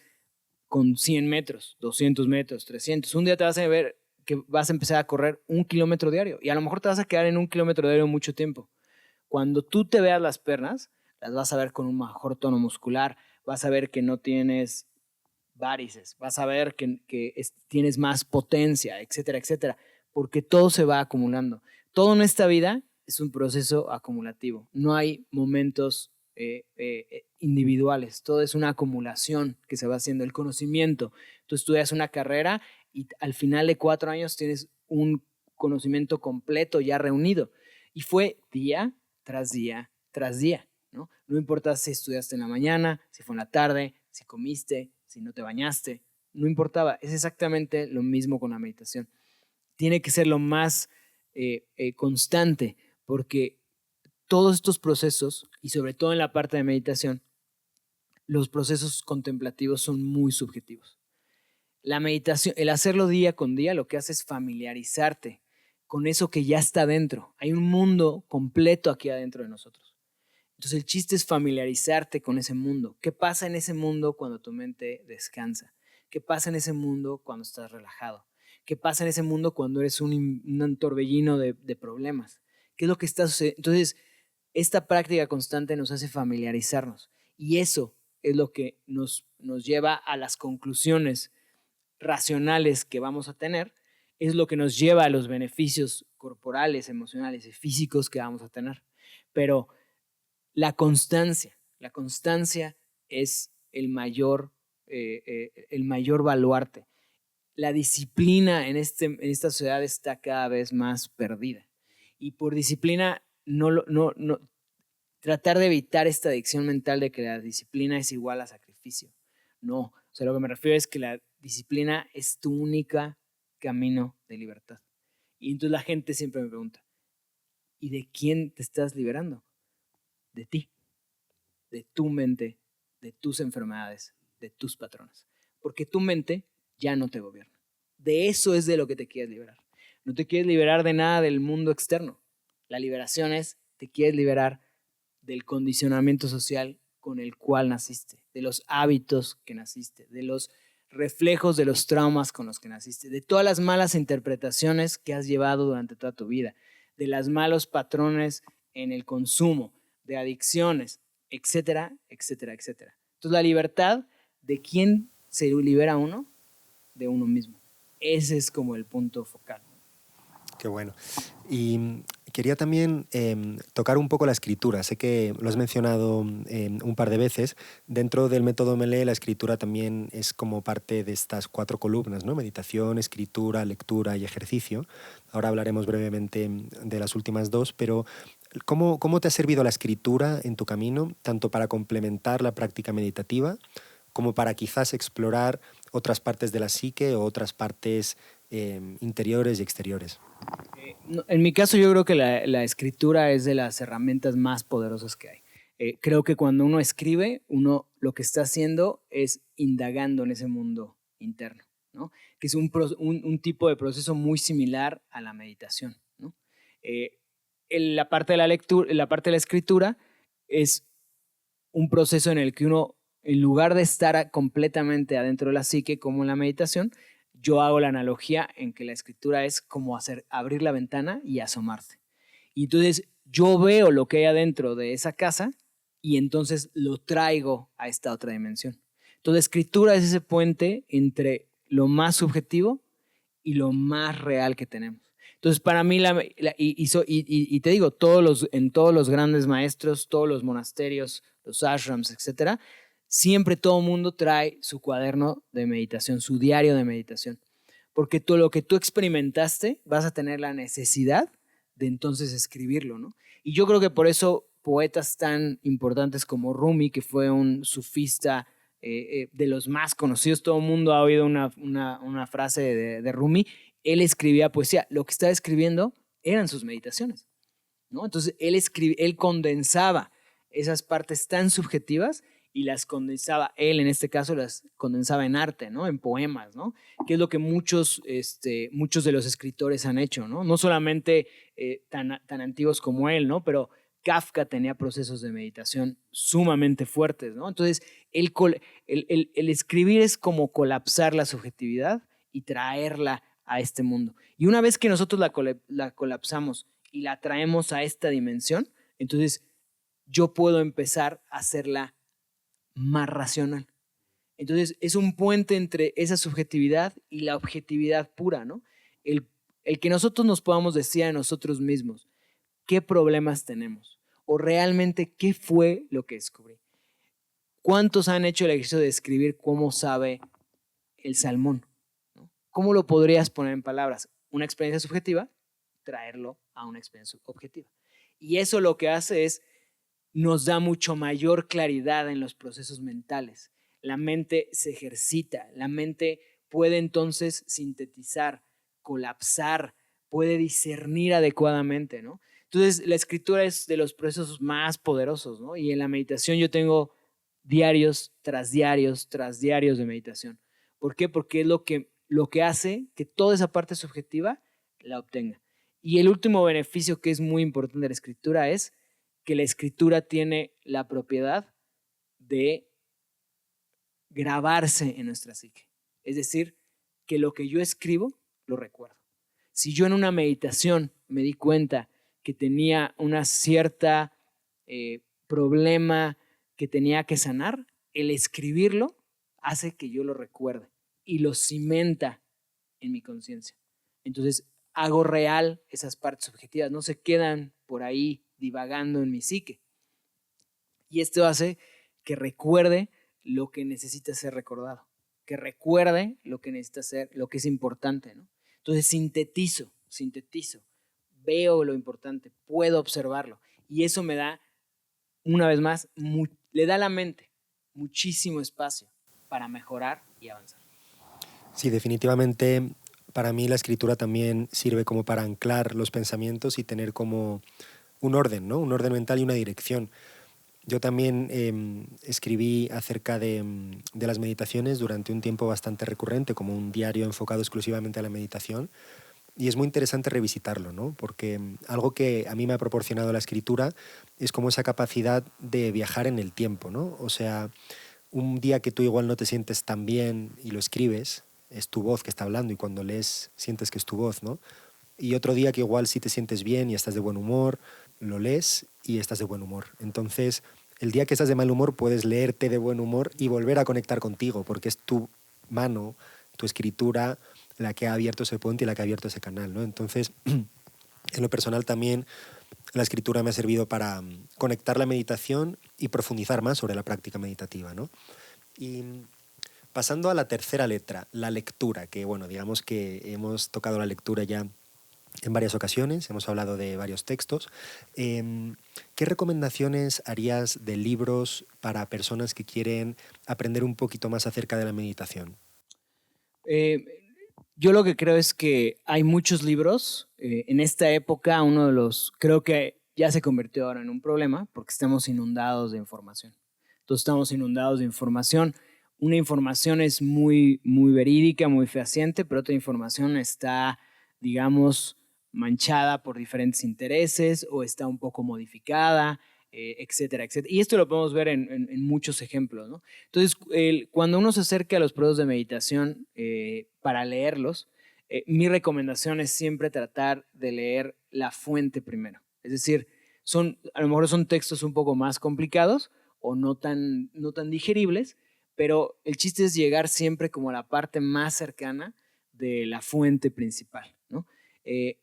con 100 metros, 200 metros, 300. Un día te vas a ver que vas a empezar a correr 1 kilómetro diario y a lo mejor te vas a quedar en 1 kilómetro diario mucho tiempo. Cuando tú te veas las piernas, las vas a ver con un mejor tono muscular, vas a ver que no tienes varices, vas a ver que tienes más potencia, etcétera, etcétera, porque todo se va acumulando. Todo en esta vida es un proceso acumulativo. No hay momentos individuales, todo es una acumulación que se va haciendo. El conocimiento, tú estudias una carrera y al final de 4 años tienes un conocimiento completo ya reunido. Y fue día tras día tras día, ¿no? No importa si estudiaste en la mañana, si fue en la tarde, si comiste, si no te bañaste, no importaba. Es exactamente lo mismo con la meditación. Tiene que ser lo más constante, porque todos estos procesos, y sobre todo en la parte de meditación, los procesos contemplativos son muy subjetivos. La meditación, el hacerlo día con día, lo que hace es familiarizarte con eso que ya está dentro. Hay un mundo completo aquí adentro de nosotros. Entonces el chiste es familiarizarte con ese mundo. ¿Qué pasa en ese mundo cuando tu mente descansa? ¿Qué pasa en ese mundo cuando estás relajado? ¿Qué pasa en ese mundo cuando eres un torbellino de problemas? ¿Qué es lo que está sucediendo? Entonces, esta práctica constante nos hace familiarizarnos y eso es lo que nos lleva a las conclusiones racionales que vamos a tener, es lo que nos lleva a los beneficios corporales, emocionales y físicos que vamos a tener. Pero la constancia es el mayor baluarte. La disciplina en esta sociedad está cada vez más perdida. Y por disciplina, tratar de evitar esta adicción mental de que la disciplina es igual a sacrificio. No, o sea, lo que me refiero es que la disciplina es tu única camino de libertad. Y entonces la gente siempre me pregunta, ¿y de quién te estás liberando? De ti, de tu mente, de tus enfermedades, de tus patrones. Porque tu mente ya no te gobierna. De eso es de lo que te quieres liberar. No te quieres liberar de nada del mundo externo. La liberación es, te quieres liberar del condicionamiento social con el cual naciste, de los hábitos que naciste, de los reflejos de los traumas con los que naciste, de todas las malas interpretaciones que has llevado durante toda tu vida, de los malos patrones en el consumo, de adicciones, etcétera, etcétera, etcétera. Entonces la libertad, ¿de quién se libera uno? De uno mismo. Ese es como el punto focal. Qué bueno. Y quería también tocar un poco la escritura. Sé que lo has mencionado un par de veces. Dentro del método MLE, la escritura también es como parte de estas 4 columnas, ¿no? Meditación, escritura, lectura y ejercicio. Ahora hablaremos brevemente de las últimas 2, pero ¿cómo te ha servido la escritura en tu camino, tanto para complementar la práctica meditativa como para quizás explorar otras partes de la psique o otras partes interiores y exteriores? En mi caso yo creo que la escritura es de las herramientas más poderosas que hay. Creo que cuando uno escribe, uno lo que está haciendo es indagando en ese mundo interno, ¿no? Que es un tipo de proceso muy similar a la meditación, ¿no? La parte de la lectura, la parte de la escritura es un proceso en el que uno, en lugar de estar completamente adentro de la psique como en la meditación, yo hago la analogía en que la escritura es como abrir la ventana y asomarse. Y entonces yo veo lo que hay adentro de esa casa y entonces lo traigo a esta otra dimensión. Entonces, escritura es ese puente entre lo más subjetivo y lo más real que tenemos. Entonces, para mí, y te digo, en todos los grandes maestros, todos los monasterios, los ashrams, etcétera, siempre todo el mundo trae su cuaderno de meditación, su diario de meditación. Porque todo lo que tú experimentaste vas a tener la necesidad de entonces escribirlo, ¿no? Y yo creo que por eso poetas tan importantes como Rumi, que fue un sufista de los más conocidos, todo el mundo ha oído una frase de Rumi, él escribía poesía, lo que estaba escribiendo eran sus meditaciones, ¿no? Entonces él condensaba esas partes tan subjetivas y las condensaba, él en este caso las condensaba en arte, ¿no? En poemas, ¿no? Que es lo que muchos de los escritores han hecho, ¿no? No solamente tan antiguos como él, ¿no? Pero Kafka tenía procesos de meditación sumamente fuertes, ¿no? Entonces, el escribir es como colapsar la subjetividad y traerla a este mundo. Y una vez que nosotros la colapsamos y la traemos a esta dimensión, entonces yo puedo empezar a hacerla más racional. Entonces es un puente entre esa subjetividad y la objetividad pura, ¿no? El que nosotros nos podamos decir a nosotros mismos qué problemas tenemos o realmente qué fue lo que descubrí. ¿Cuántos han hecho el ejercicio de escribir cómo sabe el salmón? ¿No? ¿Cómo lo podrías poner en palabras? Una experiencia subjetiva, traerlo a una experiencia objetiva. Y eso lo que hace es nos da mucho mayor claridad en los procesos mentales. La mente se ejercita, la mente puede entonces sintetizar, colapsar, puede discernir adecuadamente, ¿no? Entonces, la escritura es de los procesos más poderosos, ¿no? Y en la meditación yo tengo diarios tras diarios tras diarios de meditación. ¿Por qué? Porque es lo que hace que toda esa parte subjetiva la obtenga. Y el último beneficio que es muy importante de la escritura es que la escritura tiene la propiedad de grabarse en nuestra psique. Es decir, que lo que yo escribo lo recuerdo. Si yo en una meditación me di cuenta que tenía una cierta problema que tenía que sanar, el escribirlo hace que yo lo recuerde y lo cimenta en mi conciencia. Entonces hago real esas partes subjetivas, no se quedan por ahí divagando en mi psique. Y esto hace que recuerde lo que necesita ser recordado, que recuerde lo que necesita ser, lo que es importante, ¿no? Entonces sintetizo, veo lo importante, puedo observarlo. Y eso me da, una vez más, le da a la mente muchísimo espacio para mejorar y avanzar. Sí, definitivamente para mí la escritura también sirve como para anclar los pensamientos y tener como un orden, ¿no? Un orden mental y una dirección. Yo también escribí acerca de las meditaciones durante un tiempo bastante recurrente, como un diario enfocado exclusivamente a la meditación. Y es muy interesante revisitarlo, ¿no? Porque algo que a mí me ha proporcionado la escritura es como esa capacidad de viajar en el tiempo, ¿no? O sea, un día que tú igual no te sientes tan bien y lo escribes, es tu voz que está hablando, y cuando lees sientes que es tu voz, ¿no? Y otro día que igual sí te sientes bien y estás de buen humor, lo lees y estás de buen humor. Entonces, el día que estás de mal humor puedes leerte de buen humor y volver a conectar contigo, porque es tu mano, tu escritura, la que ha abierto ese puente y la que ha abierto ese canal, ¿no? Entonces, en lo personal también la escritura me ha servido para conectar la meditación y profundizar más sobre la práctica meditativa, ¿no? Y pasando a la tercera letra, la lectura, que bueno, digamos que hemos tocado la lectura ya en varias ocasiones, hemos hablado de varios textos. ¿Qué recomendaciones harías de libros para personas que quieren aprender un poquito más acerca de la meditación? Eh, yo lo que creo es que hay muchos libros. En esta época, uno de los, creo que ya se convirtió ahora en un problema porque estamos inundados de información. Entonces estamos inundados de información. Una información es muy, muy verídica, muy fehaciente, pero otra información está, digamos, manchada por diferentes intereses o está un poco modificada, etcétera, etcétera. Y esto lo podemos ver en muchos ejemplos, ¿no? Entonces, cuando uno se acerca a los productos de meditación para leerlos, mi recomendación es siempre tratar de leer la fuente primero. Es decir, a lo mejor son textos un poco más complicados o no tan digeribles, pero el chiste es llegar siempre como a la parte más cercana de la fuente principal, ¿no? Eh,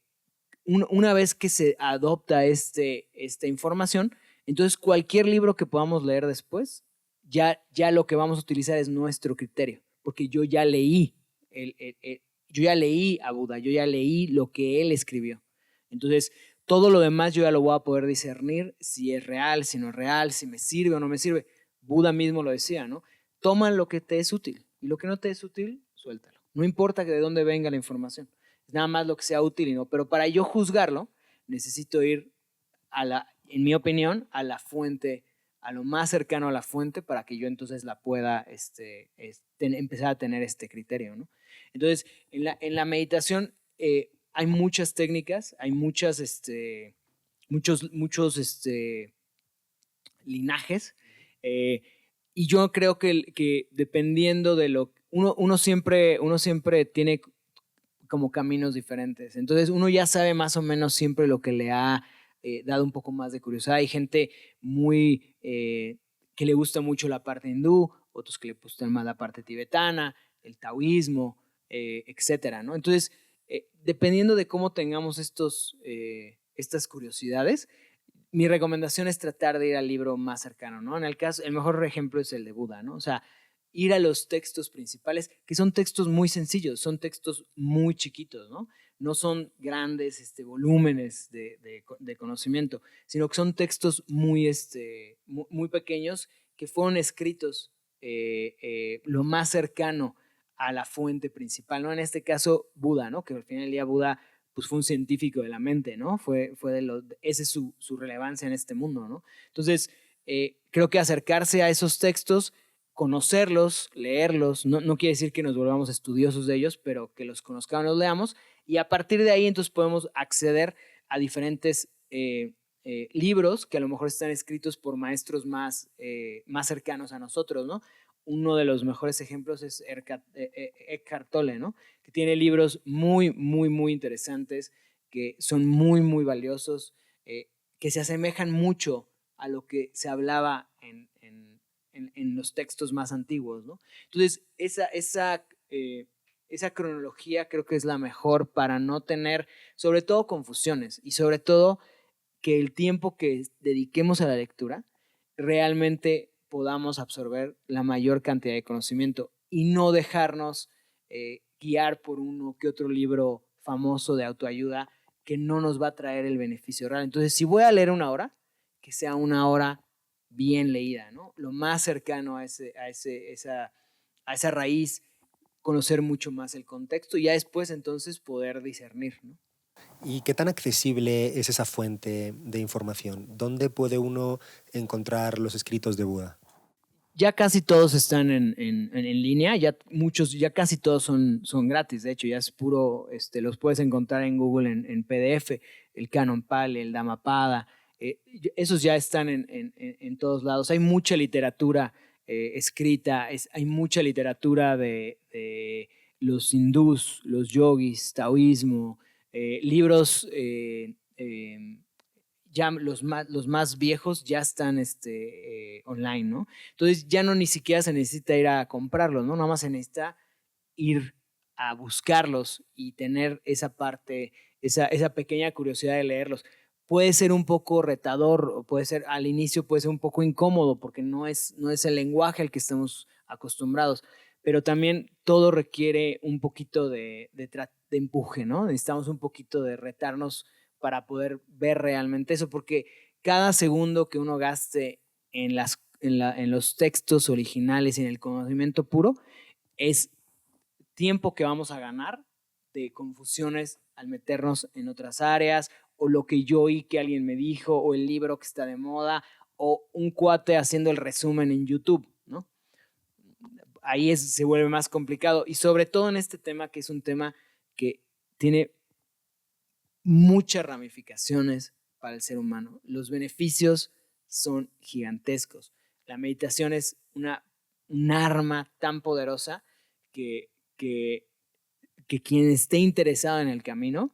una vez que se adopta esta información, entonces cualquier libro que podamos leer después, ya lo que vamos a utilizar es nuestro criterio, porque yo ya leí a Buda, yo ya leí lo que él escribió. Entonces, todo lo demás yo ya lo voy a poder discernir si es real, si no es real, si me sirve o no me sirve. Buda mismo lo decía, ¿no? Toma lo que te es útil y lo que no te es útil, suéltalo. No importa de dónde venga la información, nada más lo que sea útil y no. Pero para yo juzgarlo, necesito ir en mi opinión, a la fuente, a lo más cercano a la fuente para que yo entonces la pueda empezar a tener este criterio, ¿no? Entonces, en la meditación hay muchas técnicas, hay muchos linajes, y yo creo que dependiendo de lo uno siempre tiene como caminos diferentes. Entonces uno ya sabe más o menos siempre lo que le ha dado un poco más de curiosidad. Hay gente que le gusta mucho la parte hindú, otros que le gustan más la parte tibetana, el taoísmo, etcétera, ¿no? Entonces, dependiendo de cómo tengamos estas curiosidades, mi recomendación es tratar de ir al libro más cercano, ¿no? En el caso, el mejor ejemplo es el de Buda, ¿no? O sea, ir a los textos principales, que son textos muy sencillos, son textos muy chiquitos, ¿no? No son grandes volúmenes de conocimiento, sino que son textos muy pequeños que fueron escritos lo más cercano a la fuente principal, ¿no? En este caso, Buda, ¿no? Que al final del día Buda pues fue un científico de la mente, ¿no? Esa es su relevancia en este mundo, ¿no? Entonces, creo que acercarse a esos textos, conocerlos, leerlos, no quiere decir que nos volvamos estudiosos de ellos, pero que los conozcamos, los leamos, y a partir de ahí entonces podemos acceder a diferentes libros que a lo mejor están escritos por maestros más cercanos a nosotros, ¿no? Uno de los mejores ejemplos es Eckhart Tolle, ¿no? Que tiene libros muy, muy, muy interesantes, que son muy, muy valiosos, que se asemejan mucho a lo que se hablaba en los textos más antiguos, ¿no? Entonces, esa cronología creo que es la mejor para no tener, sobre todo, confusiones y sobre todo que el tiempo que dediquemos a la lectura realmente podamos absorber la mayor cantidad de conocimiento y no dejarnos guiar por uno que otro libro famoso de autoayuda que no nos va a traer el beneficio real. Entonces, si voy a leer una hora, que sea una hora bien leída, ¿no? Lo más cercano a esa raíz, conocer mucho más el contexto y ya después entonces poder discernir, ¿no? ¿Y qué tan accesible es esa fuente de información? ¿Dónde puede uno encontrar los escritos de Buda? Ya casi todos están en línea, ya casi todos son gratis, de hecho ya es puro, los puedes encontrar en Google en PDF, el Canon Pali, el Dhammapada, esos ya están en todos lados. Hay mucha literatura escrita, hay mucha literatura de los hindús, los yogis, taoísmo, libros ya los más viejos ya están online, ¿no? Entonces ya no ni siquiera se necesita ir a comprarlos, ¿no? Nada más se necesita ir a buscarlos y tener esa parte, esa pequeña curiosidad de leerlos. Puede ser un poco retador, o puede ser al inicio puede ser un poco incómodo porque no es el lenguaje al que estamos acostumbrados, pero también todo requiere un poquito de empuje, ¿no? Necesitamos un poquito de retarnos para poder ver realmente eso, porque cada segundo que uno gaste en los textos originales y en el conocimiento puro es tiempo que vamos a ganar de confusiones al meternos en otras áreas, o lo que yo oí que alguien me dijo, o el libro que está de moda, o un cuate haciendo el resumen en YouTube, ¿no? Ahí se vuelve más complicado, y sobre todo en este tema, que es un tema que tiene muchas ramificaciones para el ser humano. Los beneficios son gigantescos. La meditación es un arma tan poderosa que quien esté interesado en el camino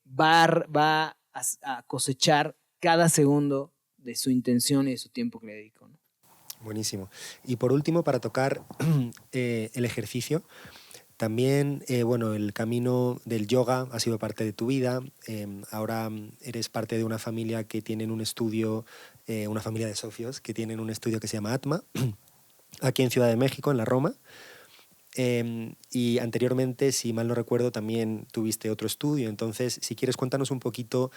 va a cosechar cada segundo de su intención y de su tiempo que le dedico, ¿no? Buenísimo. Y por último, para tocar el ejercicio, también, bueno, el camino del yoga ha sido parte de tu vida. Ahora eres parte de una familia que tienen un estudio, una familia de socios que tienen un estudio que se llama Atma, aquí en Ciudad de México, en la Roma. Y anteriormente, si mal no recuerdo, también tuviste otro estudio. Entonces, si quieres, cuéntanos un poquito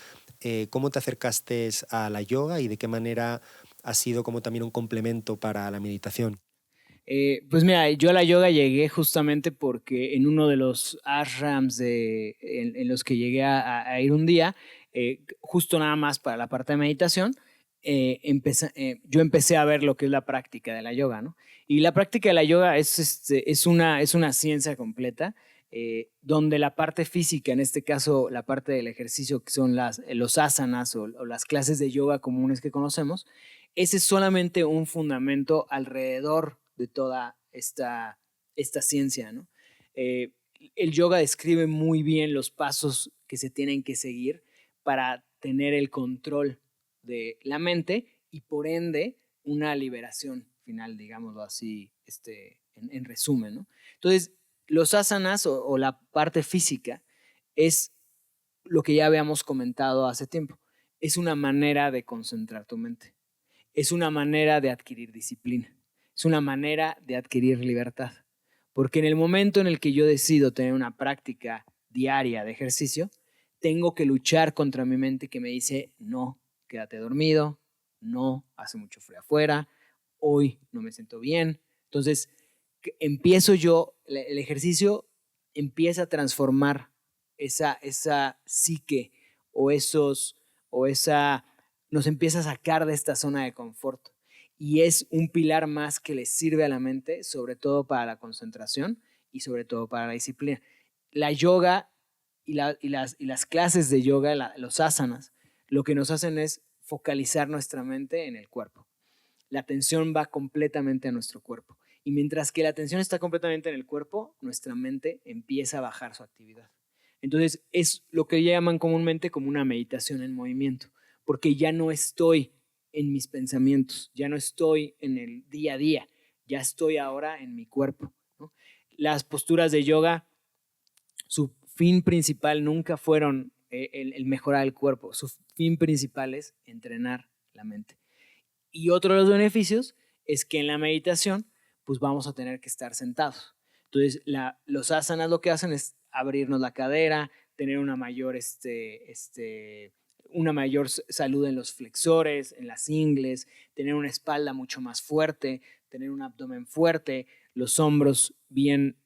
cómo te acercaste a la yoga y de qué manera ha sido como también un complemento para la meditación. Pues mira, yo a la yoga llegué justamente porque en uno de los ashrams en los que llegué a ir un día, justo nada más para la parte de meditación, yo empecé a ver lo que es la práctica de la yoga, ¿no? Y la práctica de la yoga es una ciencia completa, donde la parte física, en este caso la parte del ejercicio, que son los asanas o las clases de yoga comunes que conocemos, ese es solamente un fundamento alrededor de toda esta ciencia, ¿no? El yoga describe muy bien los pasos que se tienen que seguir para tener el control de la mente y por ende una liberación final, digámoslo así, en resumen, ¿no? Entonces, los asanas o la parte física es lo que ya habíamos comentado hace tiempo. Es una manera de concentrar tu mente. Es una manera de adquirir disciplina. Es una manera de adquirir libertad. Porque en el momento en el que yo decido tener una práctica diaria de ejercicio, tengo que luchar contra mi mente que me dice, no, quédate dormido, no, hace mucho frío afuera, hoy no me siento bien. Entonces, el ejercicio empieza a transformar esa psique o nos empieza a sacar de esta zona de confort. Y es un pilar más que le sirve a la mente, sobre todo para la concentración y sobre todo para la disciplina. La yoga y las clases de yoga, los asanas, lo que nos hacen es focalizar nuestra mente en el cuerpo. La atención va completamente a nuestro cuerpo. Y mientras que la atención está completamente en el cuerpo, nuestra mente empieza a bajar su actividad. Entonces, es lo que llaman comúnmente como una meditación en movimiento, porque ya no estoy en mis pensamientos, ya no estoy en el día a día, ya estoy ahora en mi cuerpo, ¿no? Las posturas de yoga, su fin principal nunca fueron el mejorar el cuerpo, su fin principal es entrenar la mente. Y otro de los beneficios es que en la meditación, pues vamos a tener que estar sentados. Entonces, los asanas lo que hacen es abrirnos la cadera, tener una mayor salud en los flexores, en las ingles, tener una espalda mucho más fuerte, tener un abdomen fuerte, los hombros bien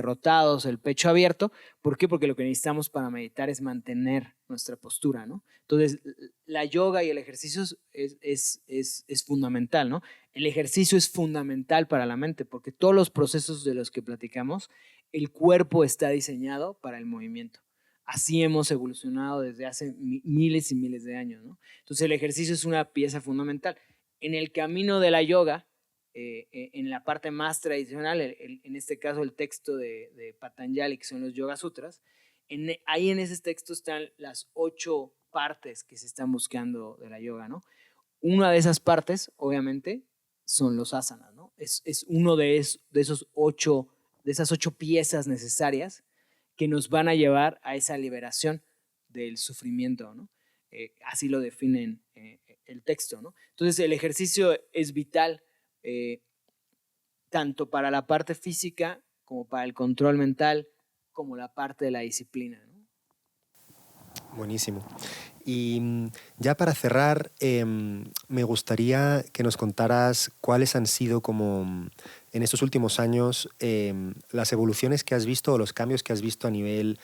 rotados, el pecho abierto. ¿Por qué? Porque lo que necesitamos para meditar es mantener nuestra postura, ¿no? Entonces, la yoga y el ejercicio es fundamental, ¿no? El ejercicio es fundamental para la mente porque todos los procesos de los que platicamos, el cuerpo está diseñado para el movimiento. Así hemos evolucionado desde hace miles y miles de años, ¿no? Entonces el ejercicio es una pieza fundamental. En el camino de la yoga en la parte más tradicional, en este caso el texto de Patanjali, que son los Yoga Sutras, ahí en ese texto están las 8 partes que se están buscando de la yoga, ¿no? Una de esas partes, obviamente, son los asanas, ¿no? Es uno de esas 8 piezas necesarias que nos van a llevar a esa liberación del sufrimiento, ¿no? Así lo definen el texto, ¿no? Entonces el ejercicio es vital tanto para la parte física como para el control mental, como la parte de la disciplina, ¿no? Buenísimo. Y ya para cerrar, me gustaría que nos contaras cuáles han sido como en estos últimos años las evoluciones que has visto o los cambios que has visto a nivel,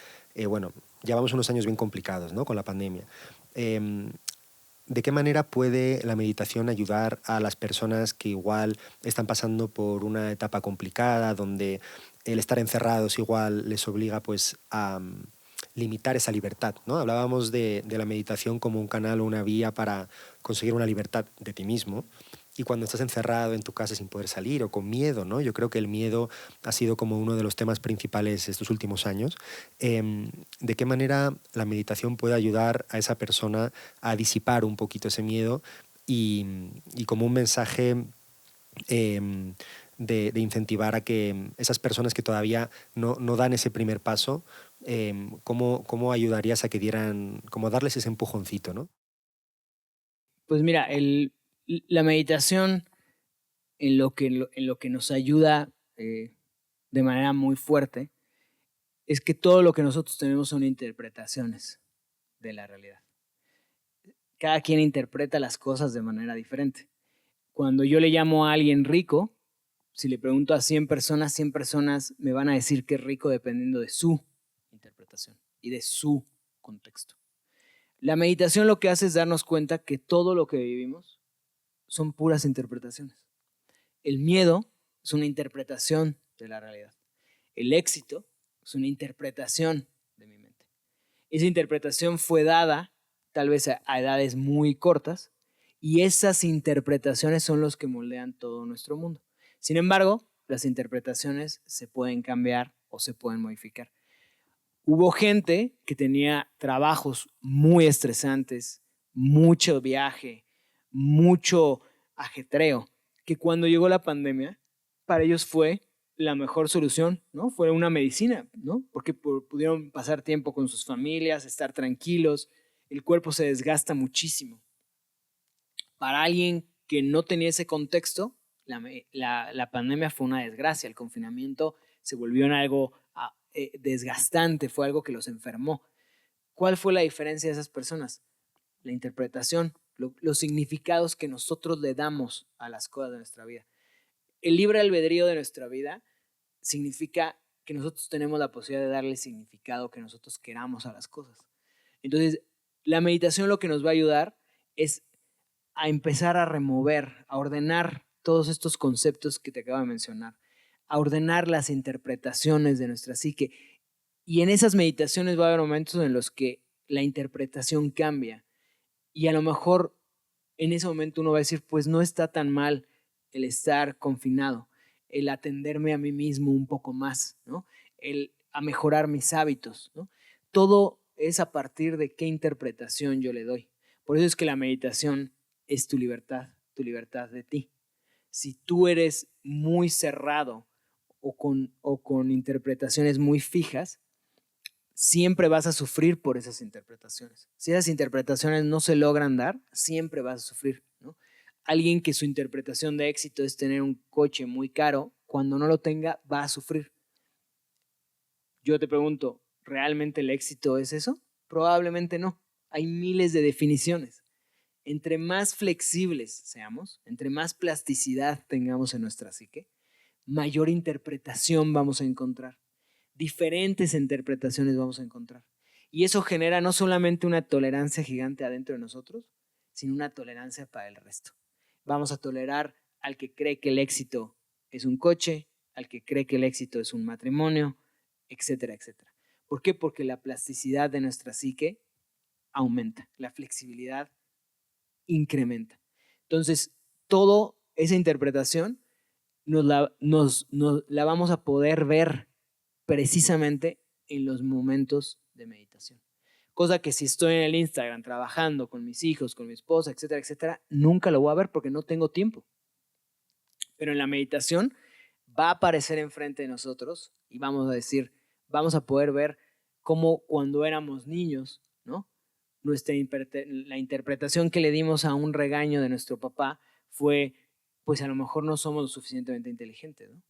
bueno, llevamos unos años bien complicados, ¿no? Con la pandemia. ¿De qué manera puede la meditación ayudar a las personas que igual están pasando por una etapa complicada, donde el estar encerrados igual les obliga pues a limitar esa libertad, ¿no? Hablábamos de la meditación como un canal o una vía para conseguir una libertad de ti mismo. Y cuando estás encerrado en tu casa sin poder salir o con miedo, ¿no? Yo creo que el miedo ha sido como uno de los temas principales estos últimos años. ¿De qué manera la meditación puede ayudar a esa persona a disipar un poquito ese miedo y como un mensaje de incentivar a que esas personas que todavía no dan ese primer paso, ¿cómo ayudarías a que dieran, como darles ese empujoncito, ¿no? Pues mira, la meditación en lo que nos ayuda de manera muy fuerte es que todo lo que nosotros tenemos son interpretaciones de la realidad. Cada quien interpreta las cosas de manera diferente. Cuando yo le llamo a alguien rico, si le pregunto a 100 personas me van a decir que es rico dependiendo de su interpretación y de su contexto. La meditación lo que hace es darnos cuenta que todo lo que vivimos son puras interpretaciones. El miedo es una interpretación de la realidad. El éxito es una interpretación de mi mente. Esa interpretación fue dada tal vez a edades muy cortas y esas interpretaciones son los que moldean todo nuestro mundo. Sin embargo, las interpretaciones se pueden cambiar o se pueden modificar. Hubo gente que tenía trabajos muy estresantes, mucho viaje, mucho ajetreo, que cuando llegó la pandemia, para ellos fue la mejor solución, ¿no? Fue una medicina, ¿no? Porque pudieron pasar tiempo con sus familias, estar tranquilos, el cuerpo se desgasta muchísimo. Para alguien que no tenía ese contexto, la pandemia fue una desgracia, el confinamiento se volvió en algo desgastante, fue algo que los enfermó. ¿Cuál fue la diferencia de esas personas? La interpretación, los significados que nosotros le damos a las cosas de nuestra vida. El libre albedrío de nuestra vida significa que nosotros tenemos la posibilidad de darle el significado que nosotros queramos a las cosas. Entonces, la meditación lo que nos va a ayudar es a empezar a remover, a ordenar todos estos conceptos que te acabo de mencionar, a ordenar las interpretaciones de nuestra psique. Y en esas meditaciones va a haber momentos en los que la interpretación cambia. Y a lo mejor en ese momento uno va a decir, pues no está tan mal el estar confinado, el atenderme a mí mismo un poco más, ¿no? A mejorar mis hábitos, ¿no? Todo es a partir de qué interpretación yo le doy. Por eso es que la meditación es tu libertad de ti. Si tú eres muy cerrado o con interpretaciones muy fijas, siempre vas a sufrir por esas interpretaciones. Si esas interpretaciones no se logran dar, siempre vas a sufrir, ¿no? Alguien que su interpretación de éxito es tener un coche muy caro, cuando no lo tenga, va a sufrir. Yo te pregunto, ¿realmente el éxito es eso? Probablemente no. Hay miles de definiciones. Entre más flexibles seamos, entre más plasticidad tengamos en nuestra psique, mayor interpretación vamos a encontrar. Diferentes interpretaciones vamos a encontrar. Y eso genera no solamente una tolerancia gigante adentro de nosotros, sino una tolerancia para el resto. Vamos a tolerar al que cree que el éxito es un coche, al que cree que el éxito es un matrimonio, etcétera, etcétera. ¿Por qué? Porque la plasticidad de nuestra psique aumenta, la flexibilidad incrementa. Entonces, toda esa interpretación nos la vamos a poder ver precisamente en los momentos de meditación. Cosa que si estoy en el Instagram trabajando con mis hijos, con mi esposa, etcétera, etcétera, nunca lo voy a ver porque no tengo tiempo. Pero en la meditación va a aparecer enfrente de nosotros y vamos a decir, vamos a poder ver cómo cuando éramos niños, ¿no? La interpretación que le dimos a un regaño de nuestro papá fue, pues a lo mejor no somos lo suficientemente inteligentes, ¿no?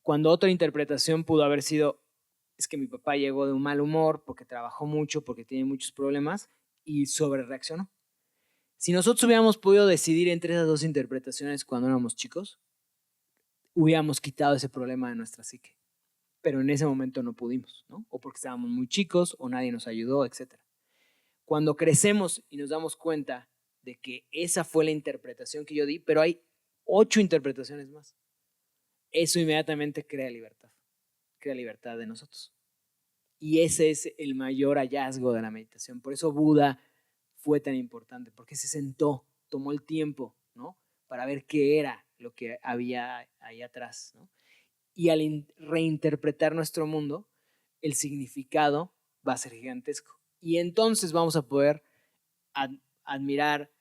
Cuando otra interpretación pudo haber sido, es que mi papá llegó de un mal humor porque trabajó mucho, porque tiene muchos problemas y sobrereaccionó. Si nosotros hubiéramos podido decidir entre esas dos interpretaciones cuando éramos chicos, hubiéramos quitado ese problema de nuestra psique. Pero en ese momento no pudimos, ¿no? O porque estábamos muy chicos o nadie nos ayudó, etc. Cuando crecemos y nos damos cuenta de que esa fue la interpretación que yo di, pero hay 8 interpretaciones más, eso inmediatamente crea libertad de nosotros. Y ese es el mayor hallazgo de la meditación. Por eso Buda fue tan importante, porque se sentó, tomó el tiempo, ¿no? Para ver qué era lo que había ahí atrás, ¿no? Y al reinterpretar nuestro mundo, el significado va a ser gigantesco. Y entonces vamos a poder admirar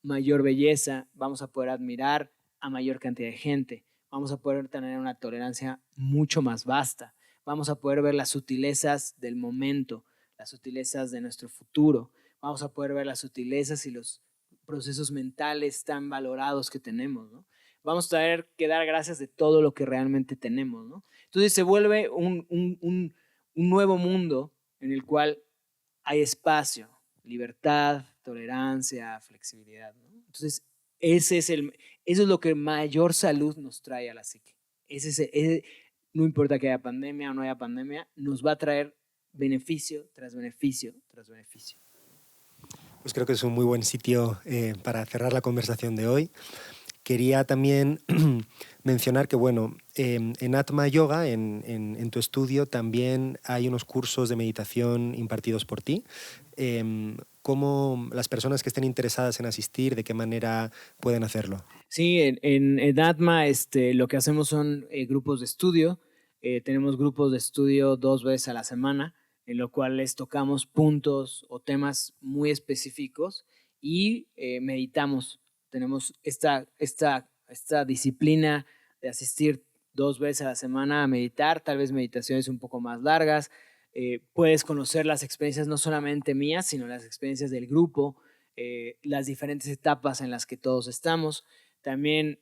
mayor belleza, vamos a poder admirar a mayor cantidad de gente, vamos a poder tener una tolerancia mucho más vasta, vamos a poder ver las sutilezas del momento, las sutilezas de nuestro futuro, vamos a poder ver las sutilezas y los procesos mentales tan valorados que tenemos, ¿no? Vamos a tener que dar gracias de todo lo que realmente tenemos, ¿no? Entonces se vuelve un nuevo mundo en el cual hay espacio, libertad, tolerancia, flexibilidad, ¿no? Entonces, eso es lo que mayor salud nos trae a la psique. No importa que haya pandemia o no haya pandemia, nos va a traer beneficio tras beneficio tras beneficio. Pues creo que es un muy buen sitio para cerrar la conversación de hoy. Quería también mencionar que, bueno, en Atma Yoga, en tu estudio, también hay unos cursos de meditación impartidos por ti. ¿Cómo las personas que estén interesadas en asistir, de qué manera pueden hacerlo? Sí, en Atma lo que hacemos son grupos de estudio. Tenemos grupos de estudio 2 veces a la semana, en lo cual les tocamos puntos o temas muy específicos y meditamos. Tenemos esta disciplina de asistir 2 veces a la semana a meditar, tal vez meditaciones un poco más largas. Puedes conocer las experiencias no solamente mías, sino las experiencias del grupo, las diferentes etapas en las que todos estamos. También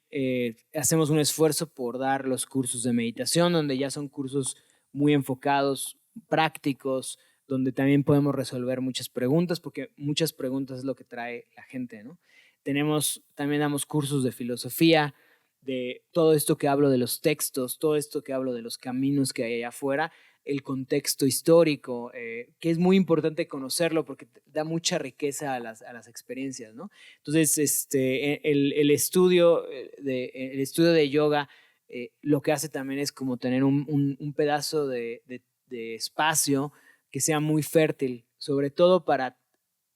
hacemos un esfuerzo por dar los cursos de meditación, donde ya son cursos muy enfocados, prácticos, donde también podemos resolver muchas preguntas, porque muchas preguntas es lo que trae la gente, ¿no? También damos cursos de filosofía, de todo esto que hablo de los textos, todo esto que hablo de los caminos que hay allá afuera, el contexto histórico, que es muy importante conocerlo porque da mucha riqueza a las experiencias, ¿no? Entonces, el estudio de yoga lo que hace también es como tener un pedazo de espacio que sea muy fértil, sobre todo para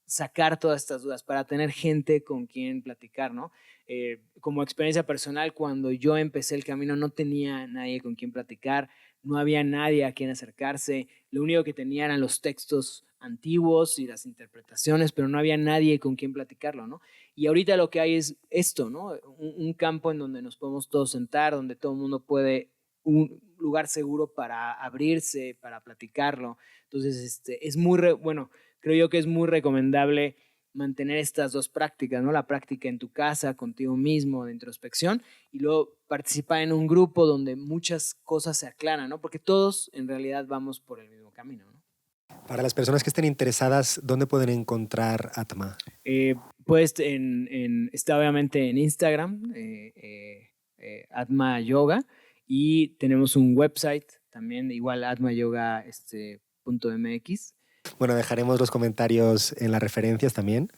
sacar todas estas dudas, para tener gente con quien platicar, ¿no? Como experiencia personal, cuando yo empecé el camino no tenía nadie con quien platicar, no había nadie a quien acercarse, lo único que tenía eran los textos antiguos y las interpretaciones, pero no había nadie con quien platicarlo, ¿no? Y ahorita lo que hay es esto, ¿no? Un campo en donde nos podemos todos sentar, donde todo el mundo puede, un lugar seguro para abrirse, para platicarlo. Entonces, es bueno, creo yo que es muy recomendable mantener estas dos prácticas, ¿no? La práctica en tu casa, contigo mismo, de introspección, y luego participar en un grupo donde muchas cosas se aclaran, ¿no? Porque todos en realidad vamos por el mismo camino, ¿no? Para las personas que estén interesadas, ¿dónde pueden encontrar Atma? Pues está obviamente en Instagram, Atma Yoga, y tenemos un website también, igual atmayoga.mx. Bueno, dejaremos los comentarios en las referencias también.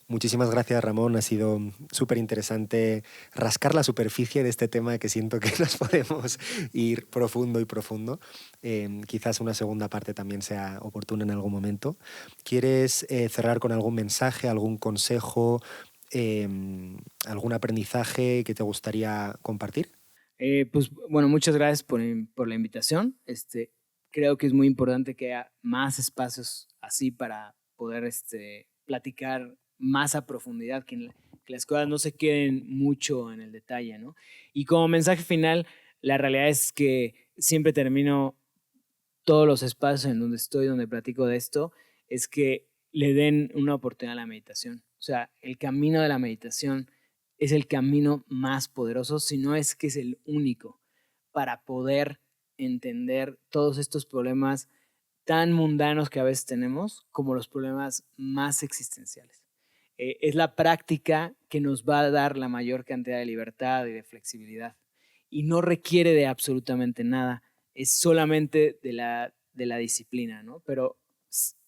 Muchísimas gracias, Ramón. Ha sido súper interesante rascar la superficie de este tema que siento que nos podemos ir profundo y profundo. Quizás una segunda parte también sea oportuna en algún momento. ¿Quieres cerrar con algún mensaje, algún consejo, algún aprendizaje que te gustaría compartir? Pues bueno, muchas gracias por la invitación. Creo que es muy importante que haya más espacios así para poder platicar más a profundidad, que las cosas no se queden mucho en el detalle, ¿no? Y como mensaje final, la realidad es que siempre termino todos los espacios en donde estoy, donde platico de esto, es que le den una oportunidad a la meditación. O sea, el camino de la meditación es el camino más poderoso, si no es que es el único, para poder entender todos estos problemas tan mundanos que a veces tenemos como los problemas más existenciales. Es la práctica que nos va a dar la mayor cantidad de libertad y de flexibilidad. Y no requiere de absolutamente nada, es solamente de la disciplina, ¿no? Pero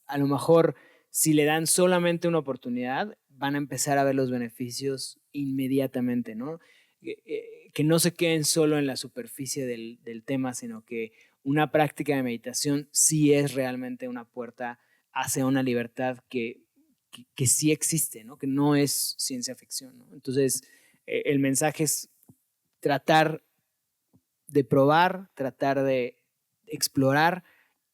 a lo mejor si le dan solamente una oportunidad, van a empezar a ver los beneficios inmediatamente, ¿no? Que no se queden solo en la superficie del tema, sino que una práctica de meditación sí es realmente una puerta hacia una libertad que sí existe, ¿no? Que no es ciencia ficción, ¿no? Entonces, el mensaje es tratar de probar, tratar de explorar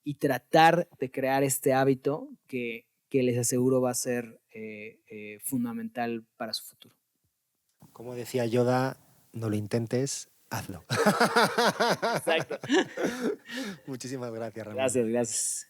y tratar de crear este hábito que les aseguro va a ser fundamental para su futuro. Como decía Yoda, no lo intentes, hazlo. Exacto. Muchísimas gracias, Ramón. Gracias, gracias.